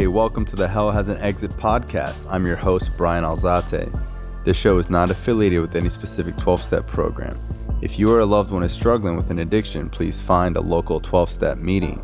Hey, welcome to the Hell Has an Exit podcast. I'm your host, Bryan Alzate. This show is not affiliated with any specific 12-step program. If you or a loved one is struggling with an addiction, please find a local 12-step meeting.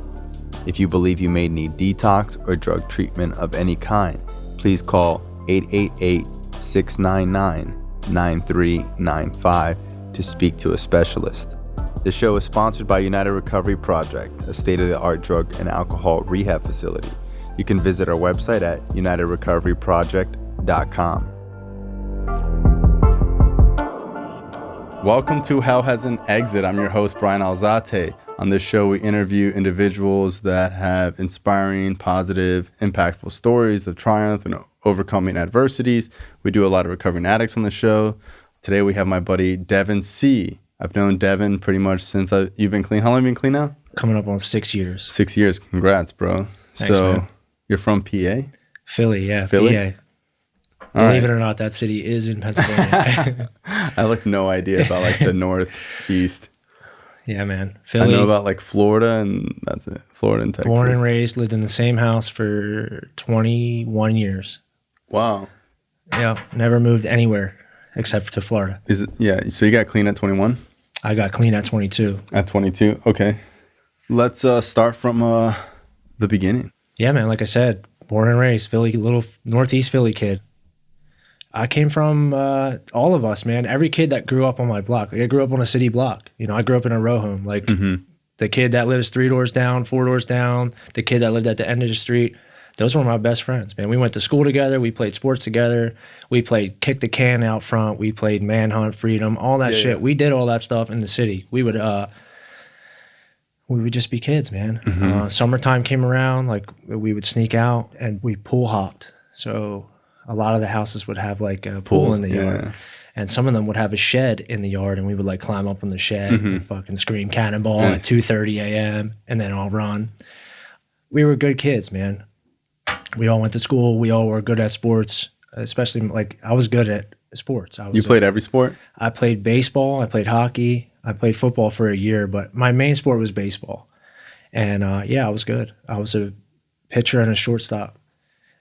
If you believe you may need detox or drug treatment of any kind, please call 888-699-9395 to speak to a specialist. The show is sponsored by United Recovery Project, a state-of-the-art drug and alcohol rehab facility. You can visit our website at unitedrecoveryproject.com. Welcome to Hell Has an Exit. I'm your host, Bryan Alzate. On this show, we interview individuals that have inspiring, positive, impactful stories of triumph and overcoming adversities. We do a lot of recovering addicts on the show. Today, we have my buddy, Devon C. I've known Devin pretty much since you've been clean. How long have you been clean now? Coming up on 6 years. 6 years. Congrats, bro. Thanks, man. You're from PA? Philly, yeah. Philly? PA. Believe it or not, that city is in Pennsylvania. I have no idea about the northeast. Yeah, man. Philly. I know about Florida, and that's it. Florida and Texas. Born and raised, lived in the same house for 21 years. Wow. Yeah, never moved anywhere except to Florida. Is it? Yeah. So you got clean at 21? I got clean at 22. At 22. Okay. Let's start from the beginning. Yeah, man. Like I said, born and raised, Philly, little Northeast Philly kid. I came from all of us, man. Every kid that grew up on my block. I grew up on a city block. I grew up in a row home. The kid that lives 3 doors down, 4 doors down, the kid that lived at the end of the street. Those were my best friends, man. We went to school together. We played sports together. We played kick the can out front. We played manhunt, freedom, all that shit. Yeah. We did all that stuff in the city. We would just be kids, man. Mm-hmm. Summertime came around, we would sneak out and we pool hopped. So a lot of the houses would have a pool in the yard. And some of them would have a shed in the yard, and we would climb up on the shed and fucking scream cannonball at 2:30 a.m. and then all run. We were good kids, man. We all went to school. We all were good at sports, especially I was good at sports. You played every sport? I played baseball. I played hockey. I played football for a year, but my main sport was baseball. And I was good. I was a pitcher and a shortstop.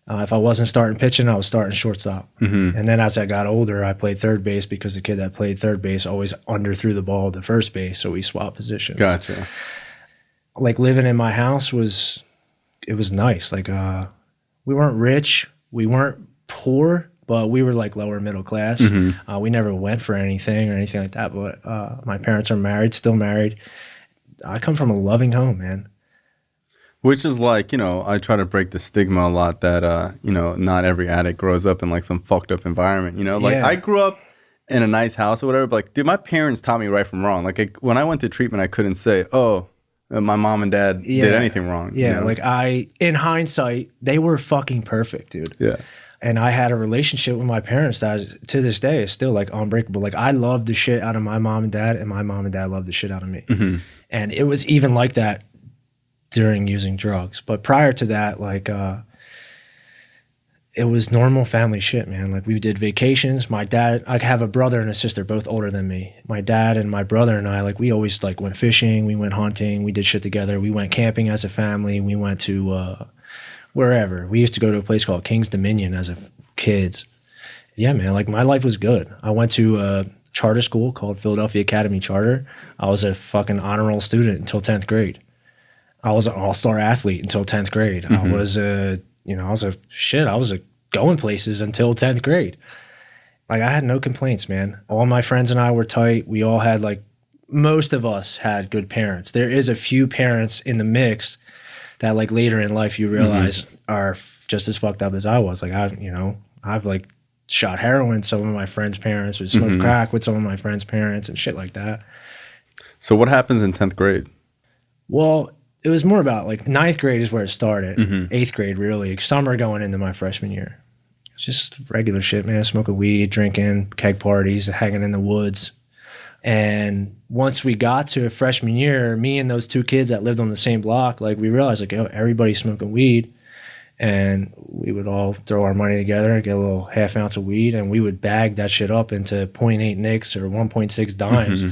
If I wasn't starting pitching, I was starting shortstop. Mm-hmm. And then as I got older, I played third base because the kid that played third base always underthrew the ball to first base, so we swapped positions. Gotcha. Living in my house was nice. We weren't rich, we weren't poor, but we were lower middle class. Mm-hmm. We never went for anything or anything like that, but my parents are married, still married. I come from a loving home, man. Which is I try to break the stigma a lot that, not every addict grows up in some fucked up environment. I grew up in a nice house or whatever, but dude, my parents taught me right from wrong. When I went to treatment, I couldn't say, oh, my mom and dad did anything wrong. Yeah, in hindsight, they were fucking perfect, dude. Yeah. And I had a relationship with my parents that to this day is still unbreakable. I loved the shit out of my mom and dad, and my mom and dad loved the shit out of me. Mm-hmm. And it was even like that during using drugs. But prior to that, it was normal family shit, man. We did vacations. My dad, I have a brother and a sister, both older than me. My dad and my brother and I, we always went fishing, we went hunting, we did shit together. We went camping as a family. We went to wherever. We used to go to a place called King's Dominion as kids. Yeah, man, my life was good. I went to a charter school called Philadelphia Academy Charter. I was a fucking honor roll student until 10th grade. I was an all-star athlete until 10th grade. Mm-hmm. I was a going places until 10th grade. I had no complaints, man. All my friends and I were tight. We all had most of us had good parents. There is a few parents in the mix that later in life you realize are just as fucked up as I was. I've shot heroin with some of my friends' parents, or smoked crack with some of my friends' parents and shit like that. So what happens in 10th grade? Well, it was more about 9th grade is where it started. 8th grade, really. Summer going into my freshman year. It's just regular shit, man. Smoking weed, drinking, keg parties, hanging in the woods. And once we got to freshman year, me and those 2 kids that lived on the same block, we realized everybody's smoking weed. And we would all throw our money together and get a little half ounce of weed, and we would bag that shit up into 0.8 nicks or 1.6 dimes.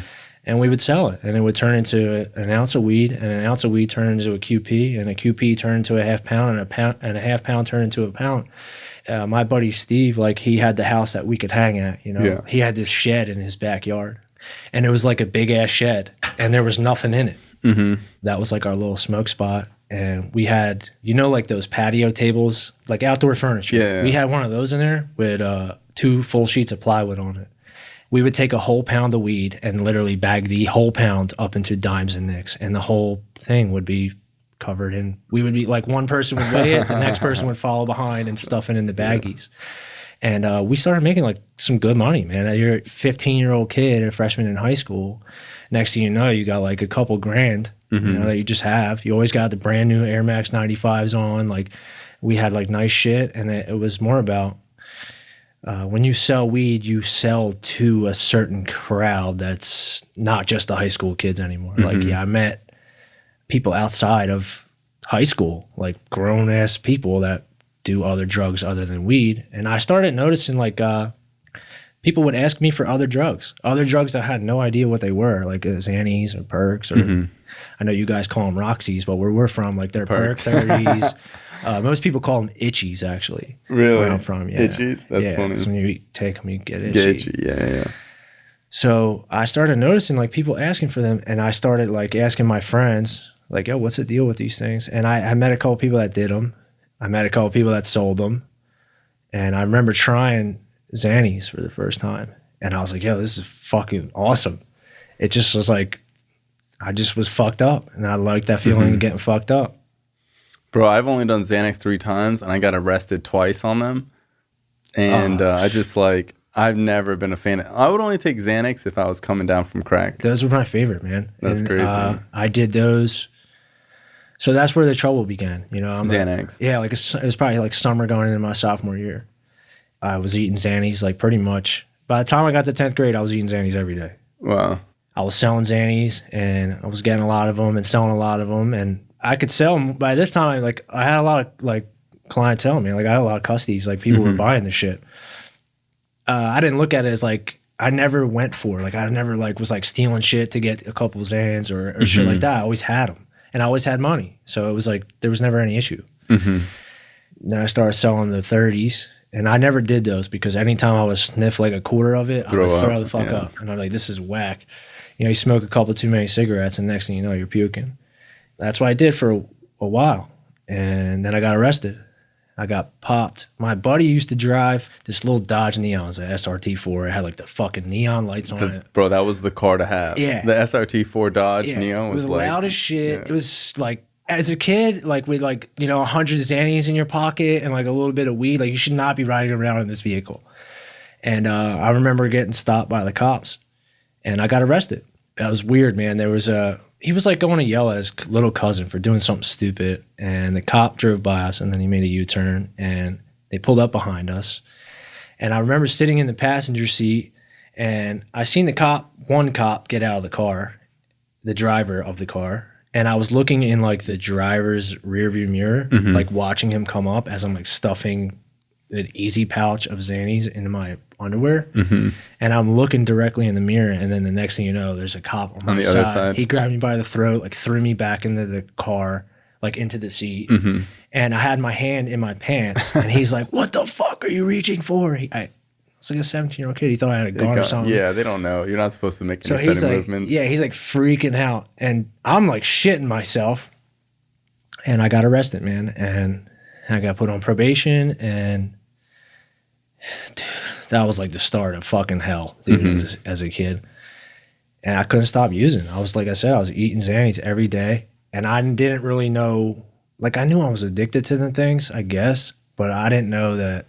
and we would sell it, and it would turn into an ounce of weed, and an ounce of weed turned into a QP, and a QP turned into a half pound, and a half pound turned into a pound. My buddy Steve, like, he had the house that we could hang at, you know. Yeah. He had this shed in his backyard, and it was like a big ass shed, and there was nothing in it. Mm-hmm. That was like our little smoke spot. And we had, you know, like those patio tables, like outdoor furniture. Yeah. We had one of those in there with 2 full sheets of plywood on it. We would take a whole pound of weed and literally bag the whole pound up into dimes and nicks, and the whole thing would be covered in. We would be like, one person would weigh it, the next person would follow behind and stuff it in the baggies. And we started making like some good money, man. You're a 15-year-old kid, a freshman in high school. Next thing you know, you got like a couple grand, you know, that you just have. You always got the brand new Air Max 95s on. Like, we had like nice shit, and it was more about when you sell weed, you sell to a certain crowd that's not just the high school kids anymore. Like, yeah, I met people outside of high school, like grown ass people that do other drugs other than weed. And I started noticing like people would ask me for other drugs that I had no idea what they were, like Xannies or Perks, or I know you guys call them Roxys, but where we're from, like, they're Perk 30s. Most people call them Itchies, actually. Really? Where I'm from, yeah. Itchies? That's funny. So when you take them, you get itchy. Get itchy, yeah. So I started noticing like people asking for them, and I started like asking my friends, like, yo, what's the deal with these things? And I met a couple people that did them. I met a couple people that sold them. And I remember trying Xannies for the first time. And I was like, yo, this is fucking awesome. It just was like, I just was fucked up. And I liked that feeling of getting fucked up. Bro, I've only done Xanax 3 times, and I got arrested twice on them. And I just like, I've never been a fan of, I would only take Xanax if I was coming down from crack. Those were my favorite, man. That's crazy. I did those. So that's where the trouble began, you know. Xanax. Yeah, like it was probably like summer going into my sophomore year. I was eating Xannies like pretty much. By the time I got to 10th grade, I was eating Xannies every day. Wow. I was selling Xannies, and I was getting a lot of them and selling a lot of them. And I could sell them. By this time, like, I had a lot of like clientele, man. Like, I had a lot of custies. Like, people were buying this shit. I didn't look at it as like, I never went for it. Like, I never like was like stealing shit to get a couple Xans or shit like that. I always had them, and I always had money. So it was like, there was never any issue. Then I started selling the 30s, and I never did those because anytime I would sniff like a quarter of it, I would throw the fuck up. And I'm like, this is whack. You know, you smoke a couple too many cigarettes, and next thing you know, you're puking. That's what I did for a while. And then I got arrested. I got popped. My buddy used to drive this little Dodge Neon. It was an SRT4. It had like the fucking neon lights on it. Bro, that was the car to have. Yeah. The SRT4 Dodge Neon was like, loud as shit. Yeah. It was like, as a kid, like with like, you know, 100 Xannies in your pocket and like a little bit of weed, like you should not be riding around in this vehicle. And I remember getting stopped by the cops, and I got arrested. That was weird, man. He was like going to yell at his little cousin for doing something stupid, and the cop drove by us, and then he made a U-turn, and they pulled up behind us. And I remember sitting in the passenger seat, and I seen one cop get out of the car, the driver of the car, and I was looking in like the driver's rearview mirror, like watching him come up as I'm like stuffing an easy pouch of Xannies into my underwear. And I'm looking directly in the mirror, and then the next thing you know, there's a cop on the other side. He grabbed me by the throat, like threw me back into the car, like into the seat. And I had my hand in my pants, and he's like, what the fuck are you reaching for? It's like a 17-year-old kid. He thought I had a gun or something. Yeah, they don't know. You're not supposed to make any he's sudden like, movements. yeah, he's like freaking out. And I'm like shitting myself. And I got arrested, man. And I got put on probation. And dude, that was like the start of fucking hell, dude, as a kid. And I couldn't stop using. I was, like I said, I was eating Xannies every day. And I didn't really know, like I knew I was addicted to the things, I guess. But I didn't know that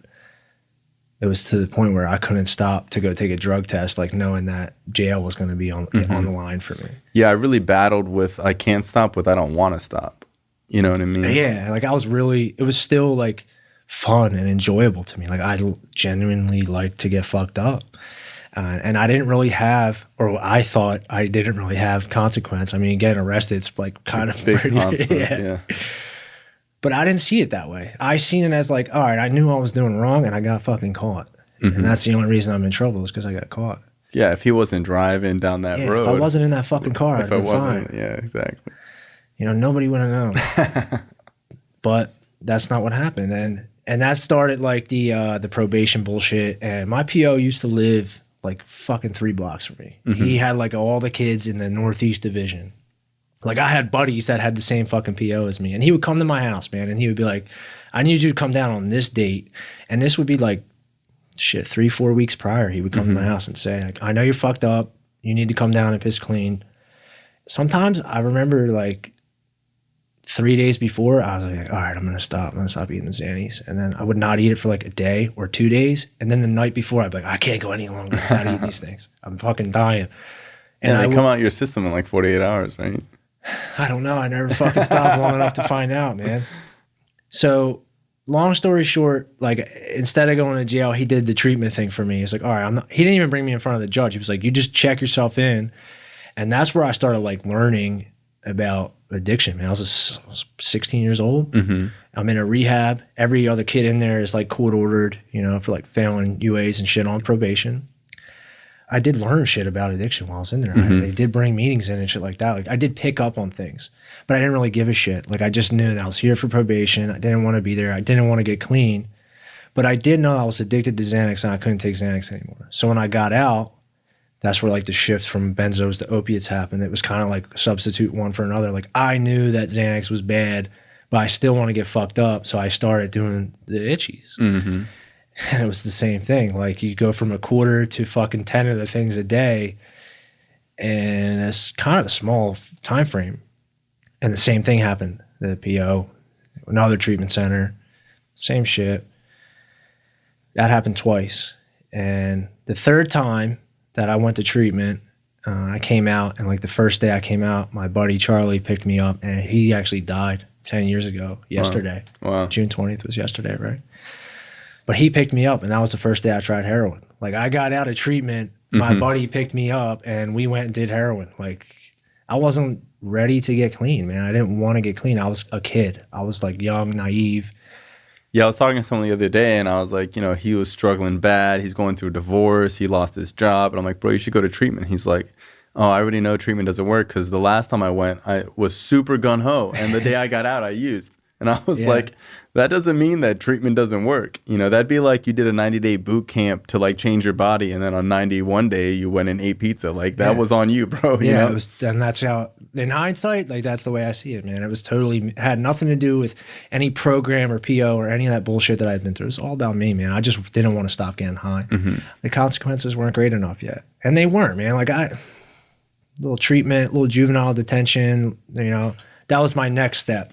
it was to the point where I couldn't stop to go take a drug test, like knowing that jail was going to be on the line for me. Yeah, I really battled with I can't stop with I don't want to stop. You know what I mean? Yeah, like it was still like fun and enjoyable to me. Like I genuinely like to get fucked up. And I didn't really have, or I thought I didn't really have consequence. I mean, getting arrested, it's like kind of big pretty, consequence, yeah. But I didn't see it that way. I seen it as like, all right, I knew I was doing wrong and I got fucking caught. And that's the only reason I'm in trouble is because I got caught. Yeah, if he wasn't driving down that Yeah, road. if I wasn't in that fucking car, I'd If I been wasn't, fine. yeah, exactly. You know, nobody would have known. But that's not what happened. And that started like the probation bullshit. And my PO used to live like fucking 3 blocks from me. He had like all the kids in the Northeast Division. Like I had buddies that had the same fucking PO as me. And he would come to my house, man, and he would be like, I need you to come down on this date. And this would be like, shit, 3-4 weeks prior. He would come to my house and say, like, I know you're fucked up. You need to come down and piss clean. Sometimes I remember like 3 days before, I was like, all right, I'm going to stop. I'm going to stop eating the Xannies. And then I would not eat it for like a day or 2 days. And then the night before, I'd be like, I can't go any longer without eating these things. I'm fucking dying. And Yeah, they come out your system in like 48 hours, right? I don't know. I never fucking stopped long enough to find out, man. So long story short, like instead of going to jail, he did the treatment thing for me. He's like, all right, he didn't even bring me in front of the judge. He was like, you just check yourself in. And that's where I started like learning about addiction, man. I was 16 years old. I'm in a rehab. Every other kid in there is like court ordered, you know, for like failing UAs and shit on probation. I did learn shit about addiction while I was in there. They did bring meetings in and shit like that. Like I did pick up on things, but I didn't really give a shit. Like I just knew that I was here for probation. I didn't want to be there. I didn't want to get clean, but I did know I was addicted to Xanax and I couldn't take Xanax anymore. So when I got out, that's where like the shift from benzos to opiates happened. It was kind of like substitute one for another. Like I knew that Xanax was bad, but I still want to get fucked up. So I started doing the itchies. And it was the same thing. Like you go from a quarter to fucking 10 of the things a day. And it's kind of a small time frame. And the same thing happened. The PO, another treatment center, same shit. That happened twice. And the third time that I went to treatment, I came out, and like the first day I came out, my buddy Charlie picked me up, and he actually died 10 years ago, yesterday. Wow. June 20th was yesterday, right? But he picked me up, and that was the first day I tried heroin. Like I got out of treatment, my buddy picked me up, and we went and did heroin. Like I wasn't ready to get clean, man. I didn't want to get clean. I was a kid. I was like young, naive. Yeah, I was talking to someone the other day, and I was like, you know, he was struggling bad. He's going through a divorce. He lost his job. And I'm like, bro, you should go to treatment. He's like, oh, I already know treatment doesn't work because the last time I went, I was super gung-ho. And the day I got out, I used. And I was like, that doesn't mean that treatment doesn't work. You know, that'd be like you did a 90-day boot camp to like change your body. And then on 91 day, you went and ate pizza. Like that was on you, bro. You know? It was, and that's how, in hindsight, like that's the way I see it, man. It was totally, had nothing to do with any program or PO or any of that bullshit that I'd been through. It was all about me, man. I just didn't want to stop getting high. The consequences weren't great enough yet. And they weren't, man. Like little treatment, little juvenile detention, you know, that was my next step.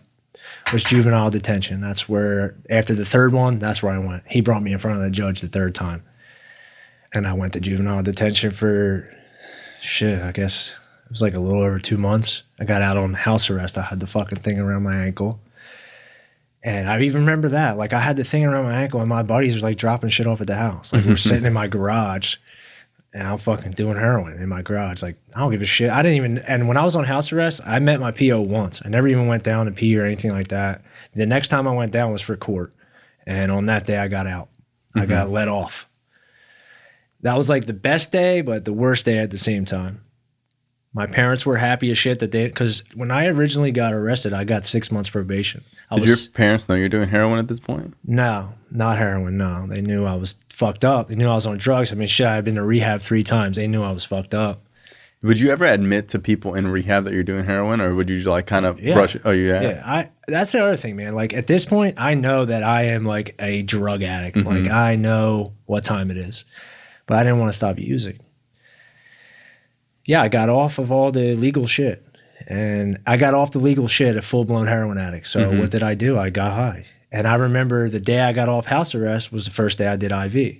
Was juvenile detention. That's where, after the third one, that's where I went. He brought me in front of the judge the third time. And I went to juvenile detention for, shit, I guess it was like a little over 2 months. I got out on house arrest. I had the fucking thing around my ankle. And I even remember that. Like, I had the thing around my ankle, and my buddies were like dropping shit off at the house. Like, we're sitting in my garage, and I'm fucking doing heroin in my garage. Like, I don't give a shit. I didn't even, and when I was on house arrest, I met my PO once. I never even went down to pee or anything like that. The next time I went down was for court. And on that day, I got out. I got let off. That was like the best day, but the worst day at the same time. My parents were happy as shit that they, because when I originally got arrested, I got 6 months probation. Did your parents know you're doing heroin at this point? No, not heroin, no. They knew I was fucked up. They knew I was on drugs. I mean, shit, I had been to rehab 3 times. They knew I was fucked up. Would you ever admit to people in rehab that you're doing heroin, or would you just like kind of brush it? Oh, Yeah, that's the other thing, man. Like at this point, I know that I am like a drug addict. Like I know what time it is, but I didn't want to stop using. Yeah, I got off of all the legal shit, and I got off the legal shit a full-blown heroin addict. So what did I do? I got high. And I remember the day I got off house arrest was the first day I did IV.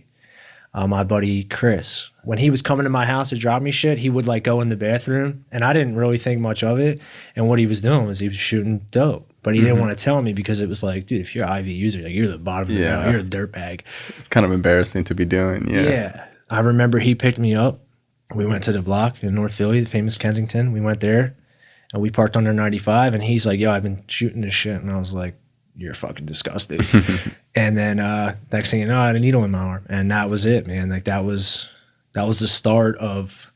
My buddy Chris, when he was coming to my house to drop me shit, he would like go in the bathroom, and I didn't really think much of it. And what he was doing was he was shooting dope, but he didn't want to tell me because it was like, dude, if you're an IV user, like you're the bottom of the barrel, you're a dirtbag. It's kind of embarrassing to be doing. Yeah. I remember he picked me up. We went to the block in North Philly, the famous Kensington. We went there, and we parked under 95, and he's like, yo, I've been shooting this shit. And I was like, you're fucking disgusting. And then next thing you know, I had a needle in my arm. And that was it, man. Like that was That was the start of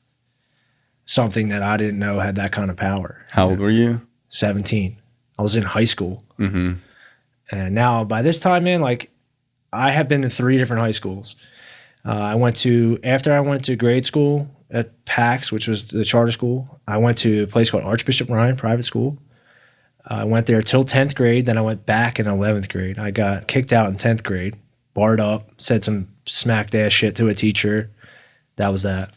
something that I didn't know had that kind of power. How old were you? 17. I was in high school. Mm-hmm. And now by this time, man, like I have been to 3 different high schools. After I went to grade school at PAX, which was the charter school, I went to a place called Archbishop Bryan private school. I went there till 10th grade. Then I went back in 11th grade. I got kicked out in 10th grade, barred up, said some smacked ass shit to a teacher. That was that.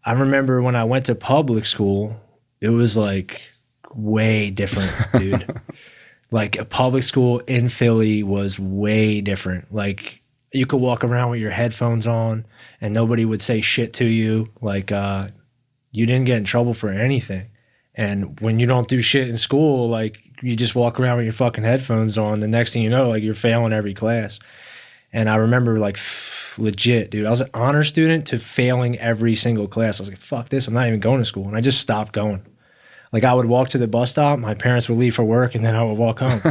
I remember when I went to public school, it was like way different, dude. Like a public school in Philly was way different. Like you could walk around with your headphones on and nobody would say shit to you. Like you didn't get in trouble for anything. And when you don't do shit in school, like you just walk around with your fucking headphones on. The next thing you know, like you're failing every class. And I remember like legit, dude, I was an honor student to failing every single class. I was like, fuck this, I'm not even going to school. And I just stopped going. Like I would walk to the bus stop, my parents would leave for work, and then I would walk home.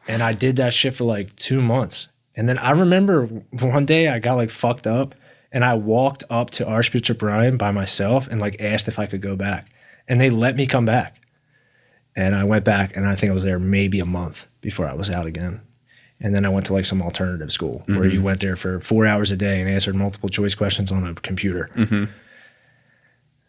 And I did that shit for like 2 months. And then I remember one day I got like fucked up and I walked up to Archbishop Bryan by myself and like asked if I could go back. And they let me come back. And I went back and I think I was there maybe a month before I was out again. And then I went to like some alternative school where you went there for 4 hours a day and answered multiple choice questions on a computer. Mm-hmm.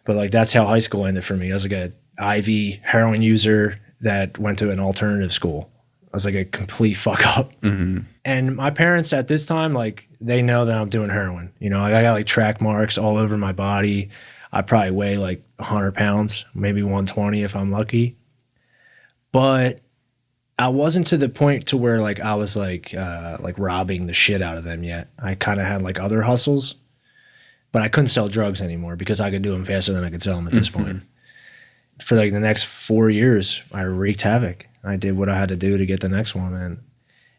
But like that's how high school ended for me. I was like a IV heroin user that went to an alternative school. I was like a complete fuck up. Mm-hmm. And my parents at this time, like they know that I'm doing heroin. You know, like I got like track marks all over my body. I probably weigh like 100 pounds, maybe 120 if I'm lucky. But I wasn't to the point to where like I was like robbing the shit out of them yet. I kind of had like other hustles, but I couldn't sell drugs anymore because I could do them faster than I could sell them at this point. For like the next 4 years, I wreaked havoc. I did what I had to do to get the next one. And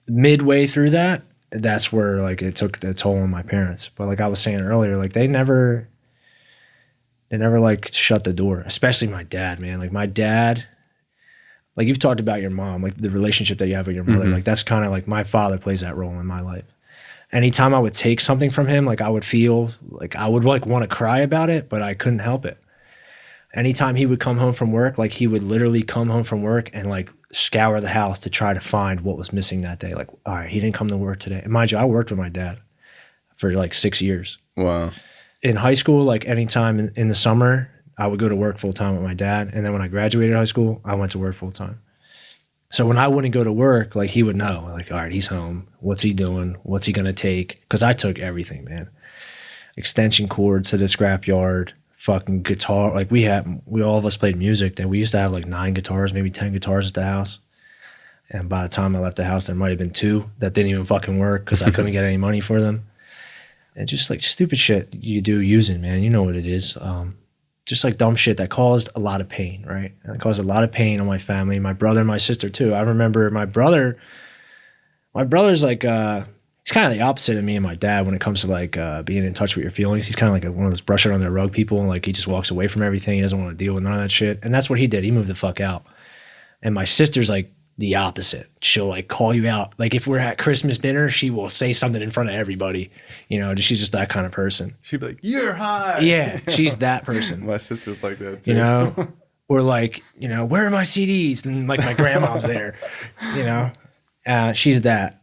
midway through that, that's where like it took the toll on my parents. But like I was saying earlier, like they never like shut the door, especially my dad, man. Like my dad, like you've talked about your mom, like the relationship that you have with your mother, like that's kind of like my father plays that role in my life. Anytime I would take something from him, like I would feel like I would like want to cry about it, but I couldn't help it. Anytime he would come home from work, like he would literally come home from work and like scour the house to try to find what was missing that day. Like, all right, he didn't come to work today. And mind you, I worked with my dad for like 6 years. Wow. In high school, like anytime in the summer, I would go to work full time with my dad. And then when I graduated high school, I went to work full time. So when I wouldn't go to work, like he would know, like, all right, he's home. What's he doing? What's he going to take? Because I took everything, man. Extension cords to the scrapyard, fucking guitar. Like we all of us played music. Then we used to have like 9 guitars, maybe 10 guitars at the house. And by the time I left the house, there might have been 2 that didn't even fucking work because I couldn't get any money for them. And just like stupid shit you do using, man. You know what it is. Just like dumb shit that caused a lot of pain, right? And it caused a lot of pain on my family, my brother and my sister too. I remember my brother's like, he's kind of the opposite of me and my dad when it comes to like being in touch with your feelings. He's kind of like one of those brush it under the rug people. And like he just walks away from everything. He doesn't want to deal with none of that shit. And that's what he did. He moved the fuck out. And my sister's like the opposite. She'll like call you out. Like if we're at Christmas dinner, she will say something in front of everybody. You know, she's just that kind of person. She'd be like, "You're high." Yeah, she's that person. My sister's like that too. You know, or like, you know, where are my CDs? And like my grandma's there. You know, she's that.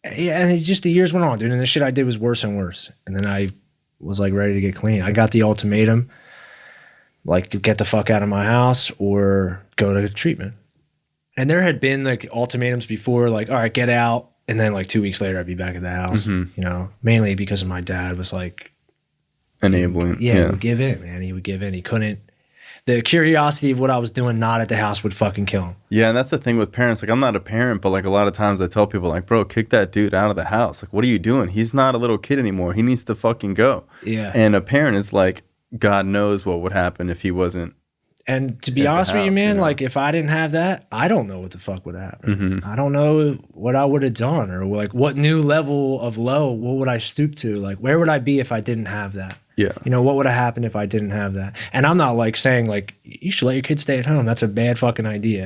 Yeah, and just the years went on, dude. And the shit I did was worse and worse. And then I was like ready to get clean. I got the ultimatum, like get the fuck out of my house or go to treatment. And there had been like ultimatums before, like, all right, get out. And then like 2 weeks later, I'd be back at the house, you know, mainly because of my dad was like enabling. Yeah, he would give in, man. He would give in. He couldn't. The curiosity of what I was doing not at the house would fucking kill him. Yeah, and that's the thing with parents. Like, I'm not a parent, but like a lot of times I tell people, like, bro, kick that dude out of the house. Like, what are you doing? He's not a little kid anymore. He needs to fucking go. Yeah. And a parent is like, God knows what would happen if he wasn't. And to be honest with you, man, you know? Like if I didn't have that, I don't know what the fuck would happen. I don't know what I would have done or like what new level of low, what would I stoop to? Like where would I be if I didn't have that? Yeah. You know, what would have happened if I didn't have that? And I'm not like saying like, you should let your kids stay at home. That's a bad fucking idea.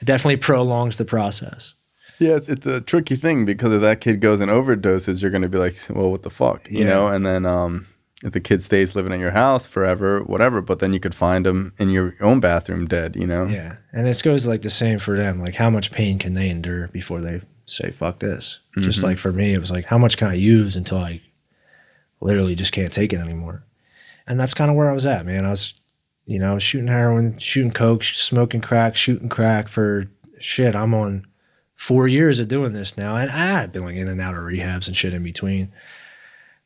It definitely prolongs the process. Yeah, it's a tricky thing because if that kid goes and overdoses, you're going to be like, well, what the fuck? You know? And then if the kid stays living at your house forever, whatever, but then you could find them in your own bathroom dead, you know? Yeah. And it goes like the same for them. Like, how much pain can they endure before they say, fuck this? Just like for me, it was like, how much can I use until I literally just can't take it anymore? And that's kind of where I was at, man. I was, you know, shooting heroin, shooting coke, smoking crack, shooting crack for shit. I'm on 4 years of doing this now. And I've been like in and out of rehabs and shit in between.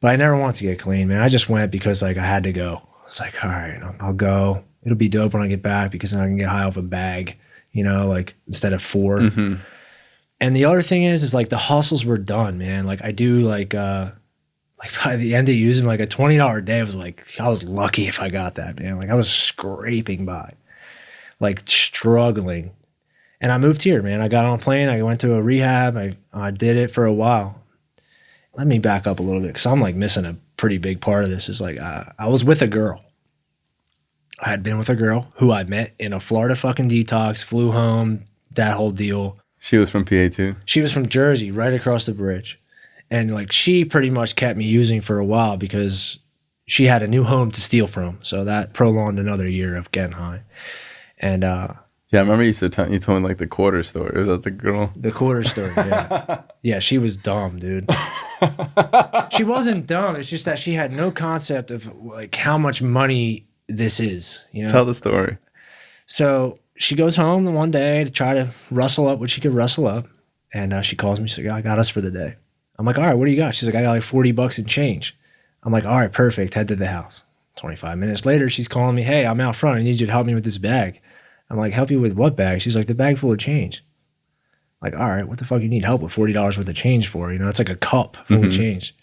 But I never wanted to get clean, man. I just went because like I had to go. It's like, all right, I'll go. It'll be dope when I get back because then I can get high off a bag, you know, like instead of 4. And the other thing is like the hustles were done, man. Like I do like by the end of using like a $20 a day, I was like, I was lucky if I got that, man. Like I was scraping by, like struggling. And I moved here, man. I got on a plane. I went to a rehab. I did it for a while. Let me back up a little bit because I'm like missing a pretty big part of this. Is like I was with a girl. I had been with a girl who I met in a Florida fucking detox, flew home, that whole deal. She was from PA too? She was from Jersey, right across the bridge. And like she pretty much kept me using for a while because she had a new home to steal from. So that prolonged another year of getting high. And yeah, I remember you told me like the quarter story. Was that the girl? The quarter story, yeah. Yeah, she was dumb, dude. She wasn't dumb. It's just that she had no concept of like how much money this is. You know? Tell the story. So she goes home the one day to try to rustle up what she could rustle up. And she calls me. She's like, I got us for the day. I'm like, all right, what do you got? She's like, I got like $40 in change. I'm like, all right, perfect. Head to the house. 25 minutes later, she's calling me. Hey, I'm out front. I need you to help me with this bag. I'm like, help you with what bag? She's like, the bag full of change. Like, all right, what the fuck you need help with $40 worth of change for? You know, it's like a cup full of change.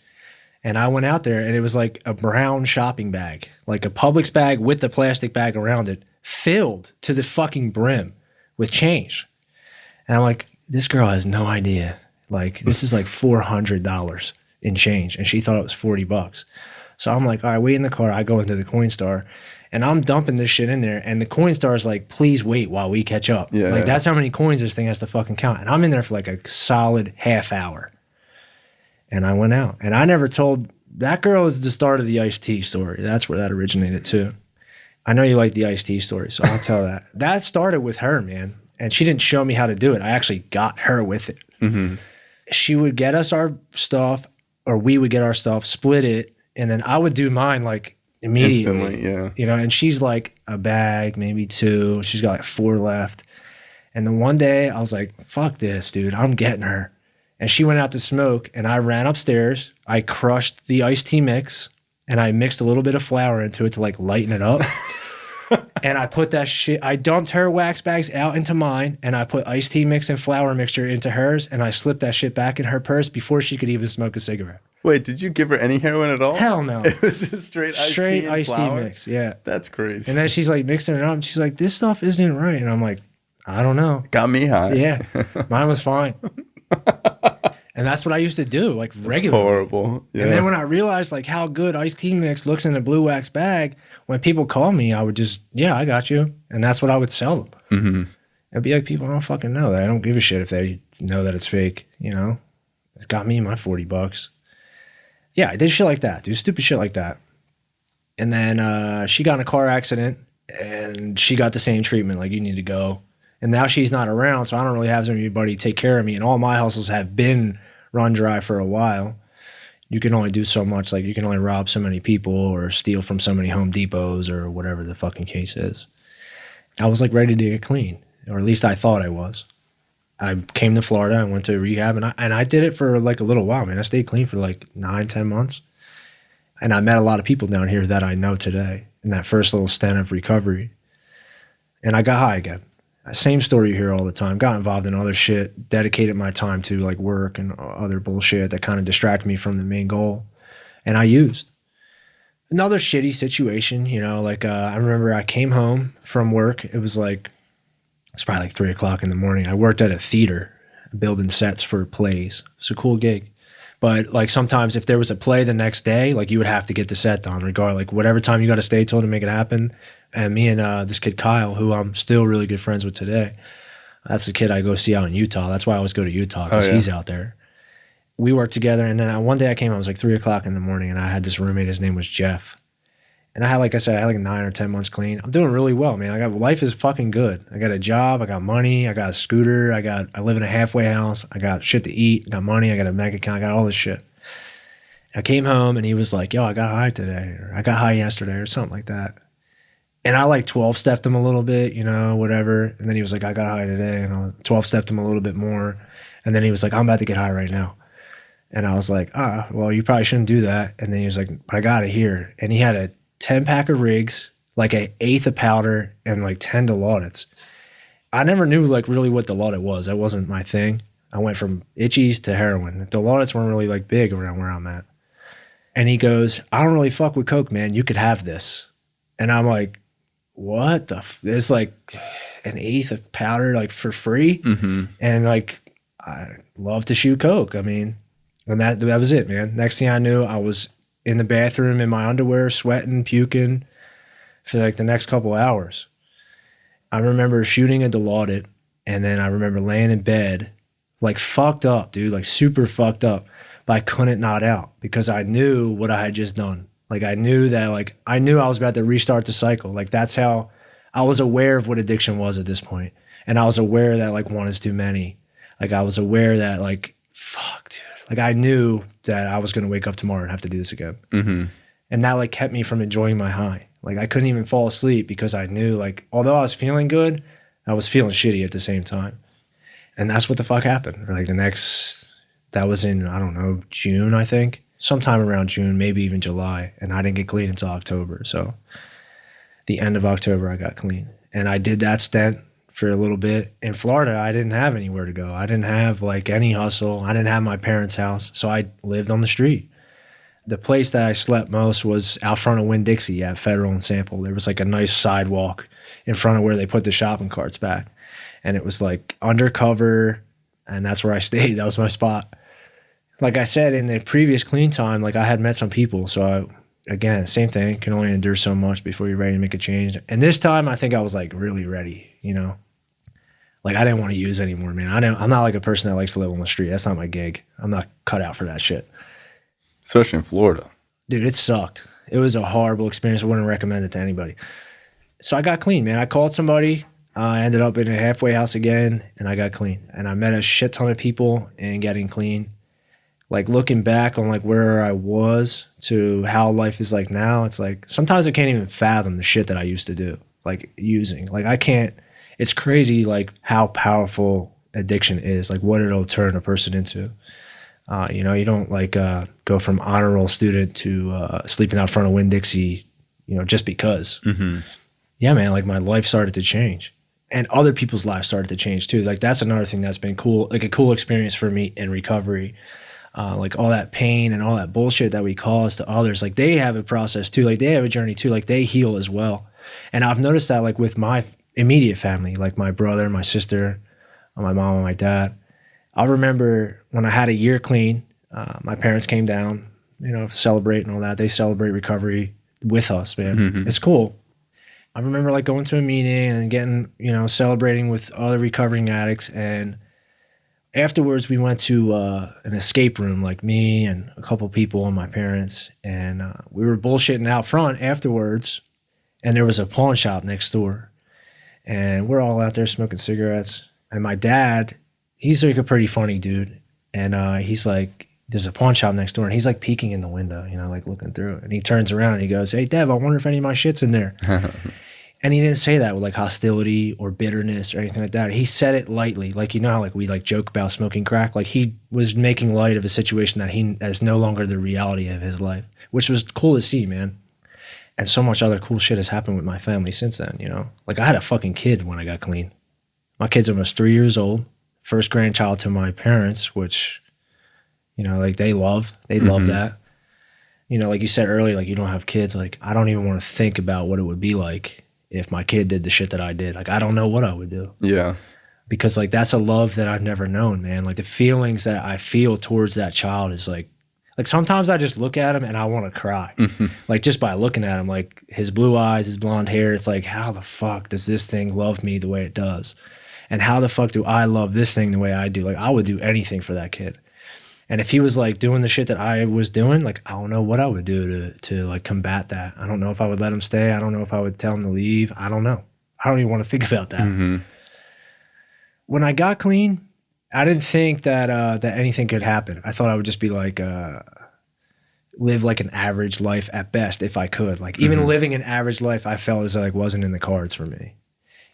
And I went out there and it was like a brown shopping bag, like a Publix bag with the plastic bag around it, filled to the fucking brim with change. And I'm like, this girl has no idea. Like, this is like $400 in change. And she thought it was $40. So I'm like, all right, wait in the car. I go into the Coinstar. And I'm dumping this shit in there. And the Coinstar is like, please wait while we catch up. Yeah, like, that's how many coins this thing has to fucking count. And I'm in there for like a solid half hour. And I went out. And I never told, that girl is the start of the iced tea story. That's where that originated too. I know you like the iced tea story, so I'll tell that. That started with her, man. And she didn't show me how to do it. I actually got her with it. She would get us our stuff, or we would get our stuff, split it. And then I would do mine like immediately. Instantly, yeah. You know, and she's like a bag, maybe 2. She's got like 4 left. And then one day I was like, fuck this, dude. I'm getting her. And she went out to smoke and I ran upstairs. I crushed the iced tea mix and I mixed a little bit of flour into it to like lighten it up. And I put that shit, I dumped her wax bags out into mine and I put iced tea mix and flour mixture into hers and I slipped that shit back in her purse before she could even smoke a cigarette. Wait, did you give her any heroin at all? Hell no. It was just straight iced tea mix, yeah. That's crazy. And then she's like mixing it up and she's like, this stuff isn't right. And I'm like, I don't know. Got me high. Yeah, mine was fine. And that's what I used to do, like regularly. Horrible. Yeah. And then when I realized like how good iced tea mix looks in a blue wax bag, when people call me, I would just, yeah, I got you. And that's what I would sell them. It'd be like, people don't fucking know that. I don't give a shit if they know that it's fake, you know? It's got me my $40. Yeah, I did shit like that, dude. Stupid shit like that. And then she got in a car accident and she got the same treatment, like, you need to go. And now she's not around, so I don't really have anybody take care of me. And all my hustles have been run dry for a while. You can only do so much. Like, you can only rob so many people or steal from so many Home Depots or whatever the fucking case is. I was like ready to get clean, or at least I thought I was. I came to Florida and went to rehab, and I did it for like a little while, man. I stayed clean for like 9-10 months. And I met a lot of people down here that I know today in that first little stint of recovery. And I got high again. Same story you hear all the time. Got involved in other shit, dedicated my time to like work and other bullshit that kind of distracted me from the main goal. And I used. Another shitty situation, you know, like I remember I came home from work. It was probably like 3 o'clock in the morning. I worked at a theater building sets for plays. It's a cool gig. But like sometimes if there was a play the next day, like you would have to get the set done regardless, like whatever time you got to stay till to make it happen. And me and this kid Kyle, who I'm still really good friends with today, that's the kid I go see out in Utah. That's why I always go to Utah, because he's out there. we worked together. And then one day I came home, it was like 3:00 in the morning, and I had this roommate. His name was Jeff. And I had, like I said, I had like 9 or 10 months clean. I'm doing really well, man. Life is fucking good. I got a job. I got money. I got a scooter. I live in a halfway house. I got shit to eat. I got money. I got a bank account. I got all this shit. I came home and he was like, yo, I got high today, or I got high yesterday, or something like that. And I like 12-stepped him a little bit, you know, whatever. And then he was like, I got high today. And I 12-stepped him a little bit more. And then he was like, I'm about to get high right now. And I was like, well, you probably shouldn't do that. And then he was like, but I got it here. And he had a 10-pack of rigs, like an eighth of powder, and like 10 Dilaudits. I never knew like really what Dilaudit was. That wasn't my thing. I went from itchies to heroin. Dilaudits weren't really like big around where I'm at. And he goes, I don't really fuck with coke, man. You could have this. And I'm like, what the it's like an eighth of powder like for free. And like, I love to shoot coke. I mean, and that was it, man. Next thing I knew, I was in the bathroom in my underwear, sweating, puking for like the next couple hours. I remember shooting a Dilaudit, and then I remember laying in bed like fucked up, dude, like super fucked up, but I couldn't nod out because I knew what I had just done. Like I knew I was about to restart the cycle. Like that's how I was aware of what addiction was at this point. And I was aware that like one is too many. Like I was aware that like, fuck, dude. Like I knew that I was going to wake up tomorrow and have to do this again. And that like kept me from enjoying my high. Like I couldn't even fall asleep because I knew like, although I was feeling good, I was feeling shitty at the same time. And that's what the fuck happened. Like that was in, I don't know, June, I think. Sometime around June, maybe even July. And I didn't get clean until October. So the end of October, I got clean. And I did that stint for a little bit. In Florida, I didn't have anywhere to go. I didn't have like any hustle. I didn't have my parents' house. So I lived on the street. The place that I slept most was out front of Winn-Dixie at Federal and Sample. There was like a nice sidewalk in front of where they put the shopping carts back. And it was like undercover, and that's where I stayed. That was my spot. Like I said, in the previous clean time, like I had met some people. So again, same thing, can only endure so much before you're ready to make a change. And this time I think I was like really ready, you know? Like I didn't want to use anymore, man. I'm not like a person that likes to live on the street. That's not my gig. I'm not cut out for that shit. Especially in Florida. Dude, it sucked. It was a horrible experience. I wouldn't recommend it to anybody. So I got clean, man. I called somebody. I ended up in a halfway house again, and I got clean. And I met a shit ton of people in getting clean. Like looking back on like where I was to how life is like now, it's like sometimes I can't even fathom the shit that I used to do, like using. Like I can't, it's crazy like how powerful addiction is, like what it'll turn a person into. You know, you don't like go from honor roll student to sleeping out front of Winn-Dixie, you know, just because. Yeah, man, like my life started to change. And other people's lives started to change too. Like that's another thing that's been cool, like a cool experience for me in recovery. Like all that pain and all that bullshit that we cause to others, like they have a process too. Like they have a journey too. Like they heal as well. And I've noticed that like with my immediate family, like my brother, my sister, my mom, and my dad. I remember when I had a year clean, my parents came down, you know, celebrate and all that. They celebrate recovery with us, man. It's cool. I remember like going to a meeting and getting, you know, celebrating with other recovering addicts. And afterwards we went to an escape room, like me and a couple people and my parents. And we were bullshitting out front afterwards. And there was a pawn shop next door. And we're all out there smoking cigarettes. And my dad, he's like a pretty funny dude. And he's like, there's a pawn shop next door. And he's like peeking in the window, you know, like looking through. And he turns around and he goes, hey, Dev, I wonder if any of my shit's in there. And he didn't say that with like hostility or bitterness or anything like that. He said it lightly. Like, you know how like we like joke about smoking crack? Like he was making light of a situation that is no longer the reality of his life, which was cool to see, man. And so much other cool shit has happened with my family since then, you know? Like I had a fucking kid when I got clean. My kid's almost 3 years old. First grandchild to my parents, which, you know, like they love that. You know, like you said earlier, like you don't have kids. Like I don't even want to think about what it would be like if my kid did the shit that I did. Like I don't know what I would do. Yeah. Because like that's a love that I've never known, man. Like the feelings that I feel towards that child is like sometimes I just look at him and I want to cry. Like just by looking at him, like his blue eyes, his blonde hair, it's like, how the fuck does this thing love me the way it does? And how the fuck do I love this thing the way I do? Like I would do anything for that kid. And if he was like doing the shit that I was doing, like I don't know what I would do to like combat that. I don't know if I would let him stay. I don't know if I would tell him to leave. I don't know. I don't even want to think about that. Mm-hmm. When I got clean, I didn't think that that anything could happen. I thought I would just be like live like an average life at best if I could. Like even living an average life, I felt as though like wasn't in the cards for me.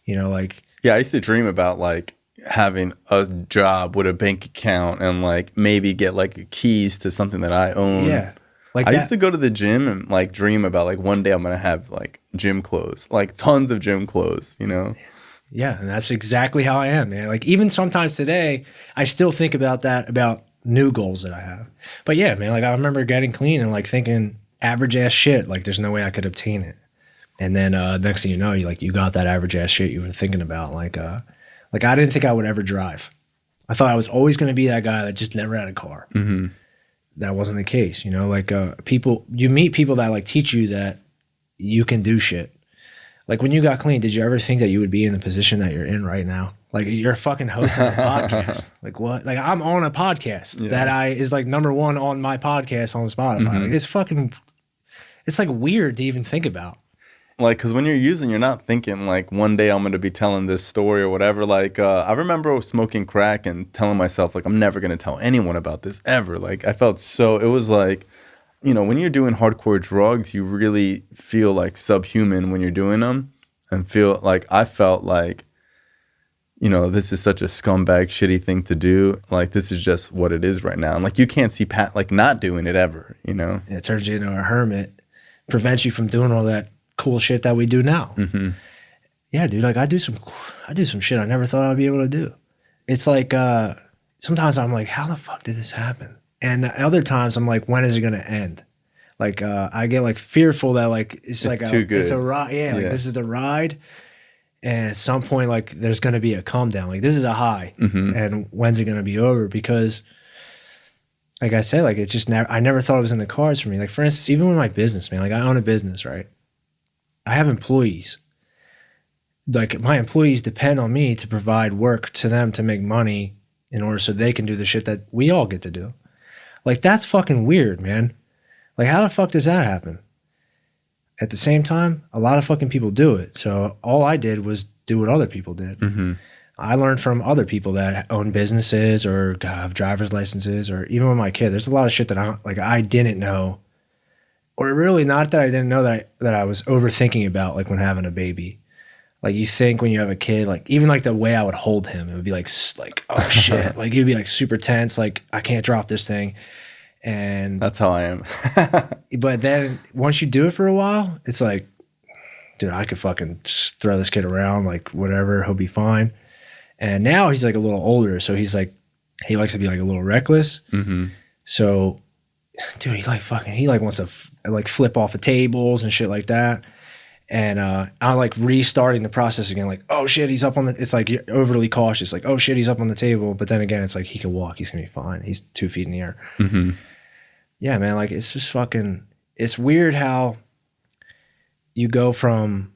You know, like I used to dream about like having a job with a bank account and like maybe get like keys to something that I own. Yeah. Like I used to go to the gym and like dream about like one day I'm gonna have like gym clothes, like tons of gym clothes, you know? Yeah, and that's exactly how I am, man. Like even sometimes today, I still think about that, about new goals that I have. But yeah, man, like I remember getting clean and like thinking average ass shit, like there's no way I could obtain it. And then next thing you know, you got that average ass shit you were thinking about. Like I didn't think I would ever drive. I thought I was always going to be that guy that just never had a car. Mm-hmm. That wasn't the case, you know. Like you meet people that like teach you that you can do shit. Like when you got clean, did you ever think that you would be in the position that you're in right now? Like you're fucking hosting a podcast. Like what? Like I'm on a podcast that is like #1 on my podcast on Spotify. Like it's like weird to even think about. Like, because when you're using, you're not thinking like one day I'm going to be telling this story or whatever. Like, I remember smoking crack and telling myself like I'm never going to tell anyone about this ever. Like I felt so, it was like, you know, when you're doing hardcore drugs, you really feel like subhuman when you're doing them, and feel like I felt like, you know, this is such a scumbag, shitty thing to do. Like this is just what it is right now. And like you can't see Pat like not doing it ever, you know? It turns you into a hermit, prevents you from doing all that cool shit that we do now. Mm-hmm. Yeah, dude, like I do some shit I never thought I'd be able to do. It's like sometimes I'm like, how the fuck did this happen? And other times I'm like, when is it gonna end? Like I get like fearful that like it's like too good. It's a ride. Yeah, like this is the ride, and at some point like there's gonna be a calm down. Like this is a high, and when's it gonna be over? Because like I said, like it's just I never thought it was in the cards for me. Like for instance, even with my business, man, like I own a business, right? I have employees. Like my employees depend on me to provide work to them to make money in order so they can do the shit that we all get to do. Like that's fucking weird, man. Like how the fuck does that happen? At the same time, a lot of fucking people do it. So all I did was do what other people did. I learned from other people that own businesses or have driver's licenses, or even with my kid. There's a lot of shit that I didn't know, or really not that I didn't know that I was overthinking about, like when having a baby. Like you think when you have a kid, like even like the way I would hold him, it would be like oh shit, like you'd be like super tense, like I can't drop this thing. And that's how I am. But then once you do it for a while, it's like, dude, I could fucking throw this kid around, like whatever, he'll be fine. And now he's like a little older, so he's like, he likes to be like a little reckless. So, dude, he like wants to like flip off of tables and shit like that. And I'm like restarting the process again, like, oh shit, he's up on the, it's like you're overly cautious, like, oh shit, he's up on the table. But then again, it's like he can walk, he's gonna be fine. He's 2 feet in the air. Yeah, man, like it's just fucking, it's weird how you go from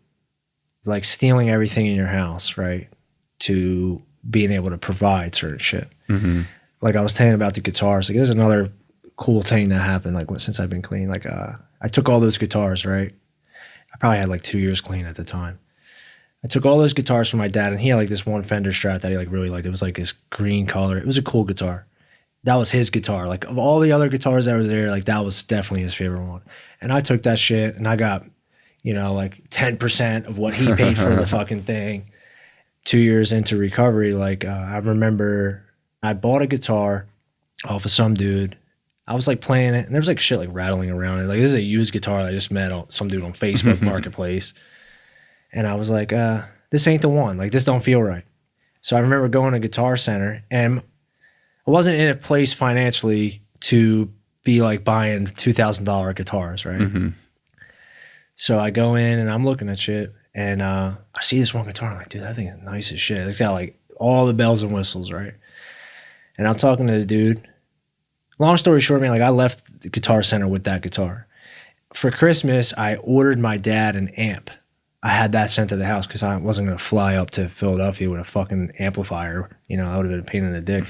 like stealing everything in your house, right, to being able to provide certain shit. Like I was saying about the guitars, like there's another cool thing that happened like since I've been clean. Like I took all those guitars, right? I probably had like 2 years clean at the time. I took all those guitars from my dad, and he had like this one Fender Strat that he like really liked. It was like this green color. It was a cool guitar. That was his guitar. Like of all the other guitars that were there, like that was definitely his favorite one. And I took that shit and I got, you know, like 10% of what he paid for the fucking thing. 2 years into recovery, like I remember I bought a guitar off of some dude. I was like playing it, and there was like shit like rattling around it. Like this is a used guitar that I just met on some dude on Facebook Marketplace. And I was like, this ain't the one. Like this don't feel right. So I remember going to Guitar Center, and I wasn't in a place financially to be like buying $2,000 guitars, right? So I go in and I'm looking at shit, and I see this one guitar. I'm like, dude, that thing is nice as shit. It's got like all the bells and whistles, right? And I'm talking to the dude. Long story short, man, like I left the Guitar Center with that guitar. For Christmas, I ordered my dad an amp. I had that sent to the house because I wasn't going to fly up to Philadelphia with a fucking amplifier. You know, that would have been a pain in the dick.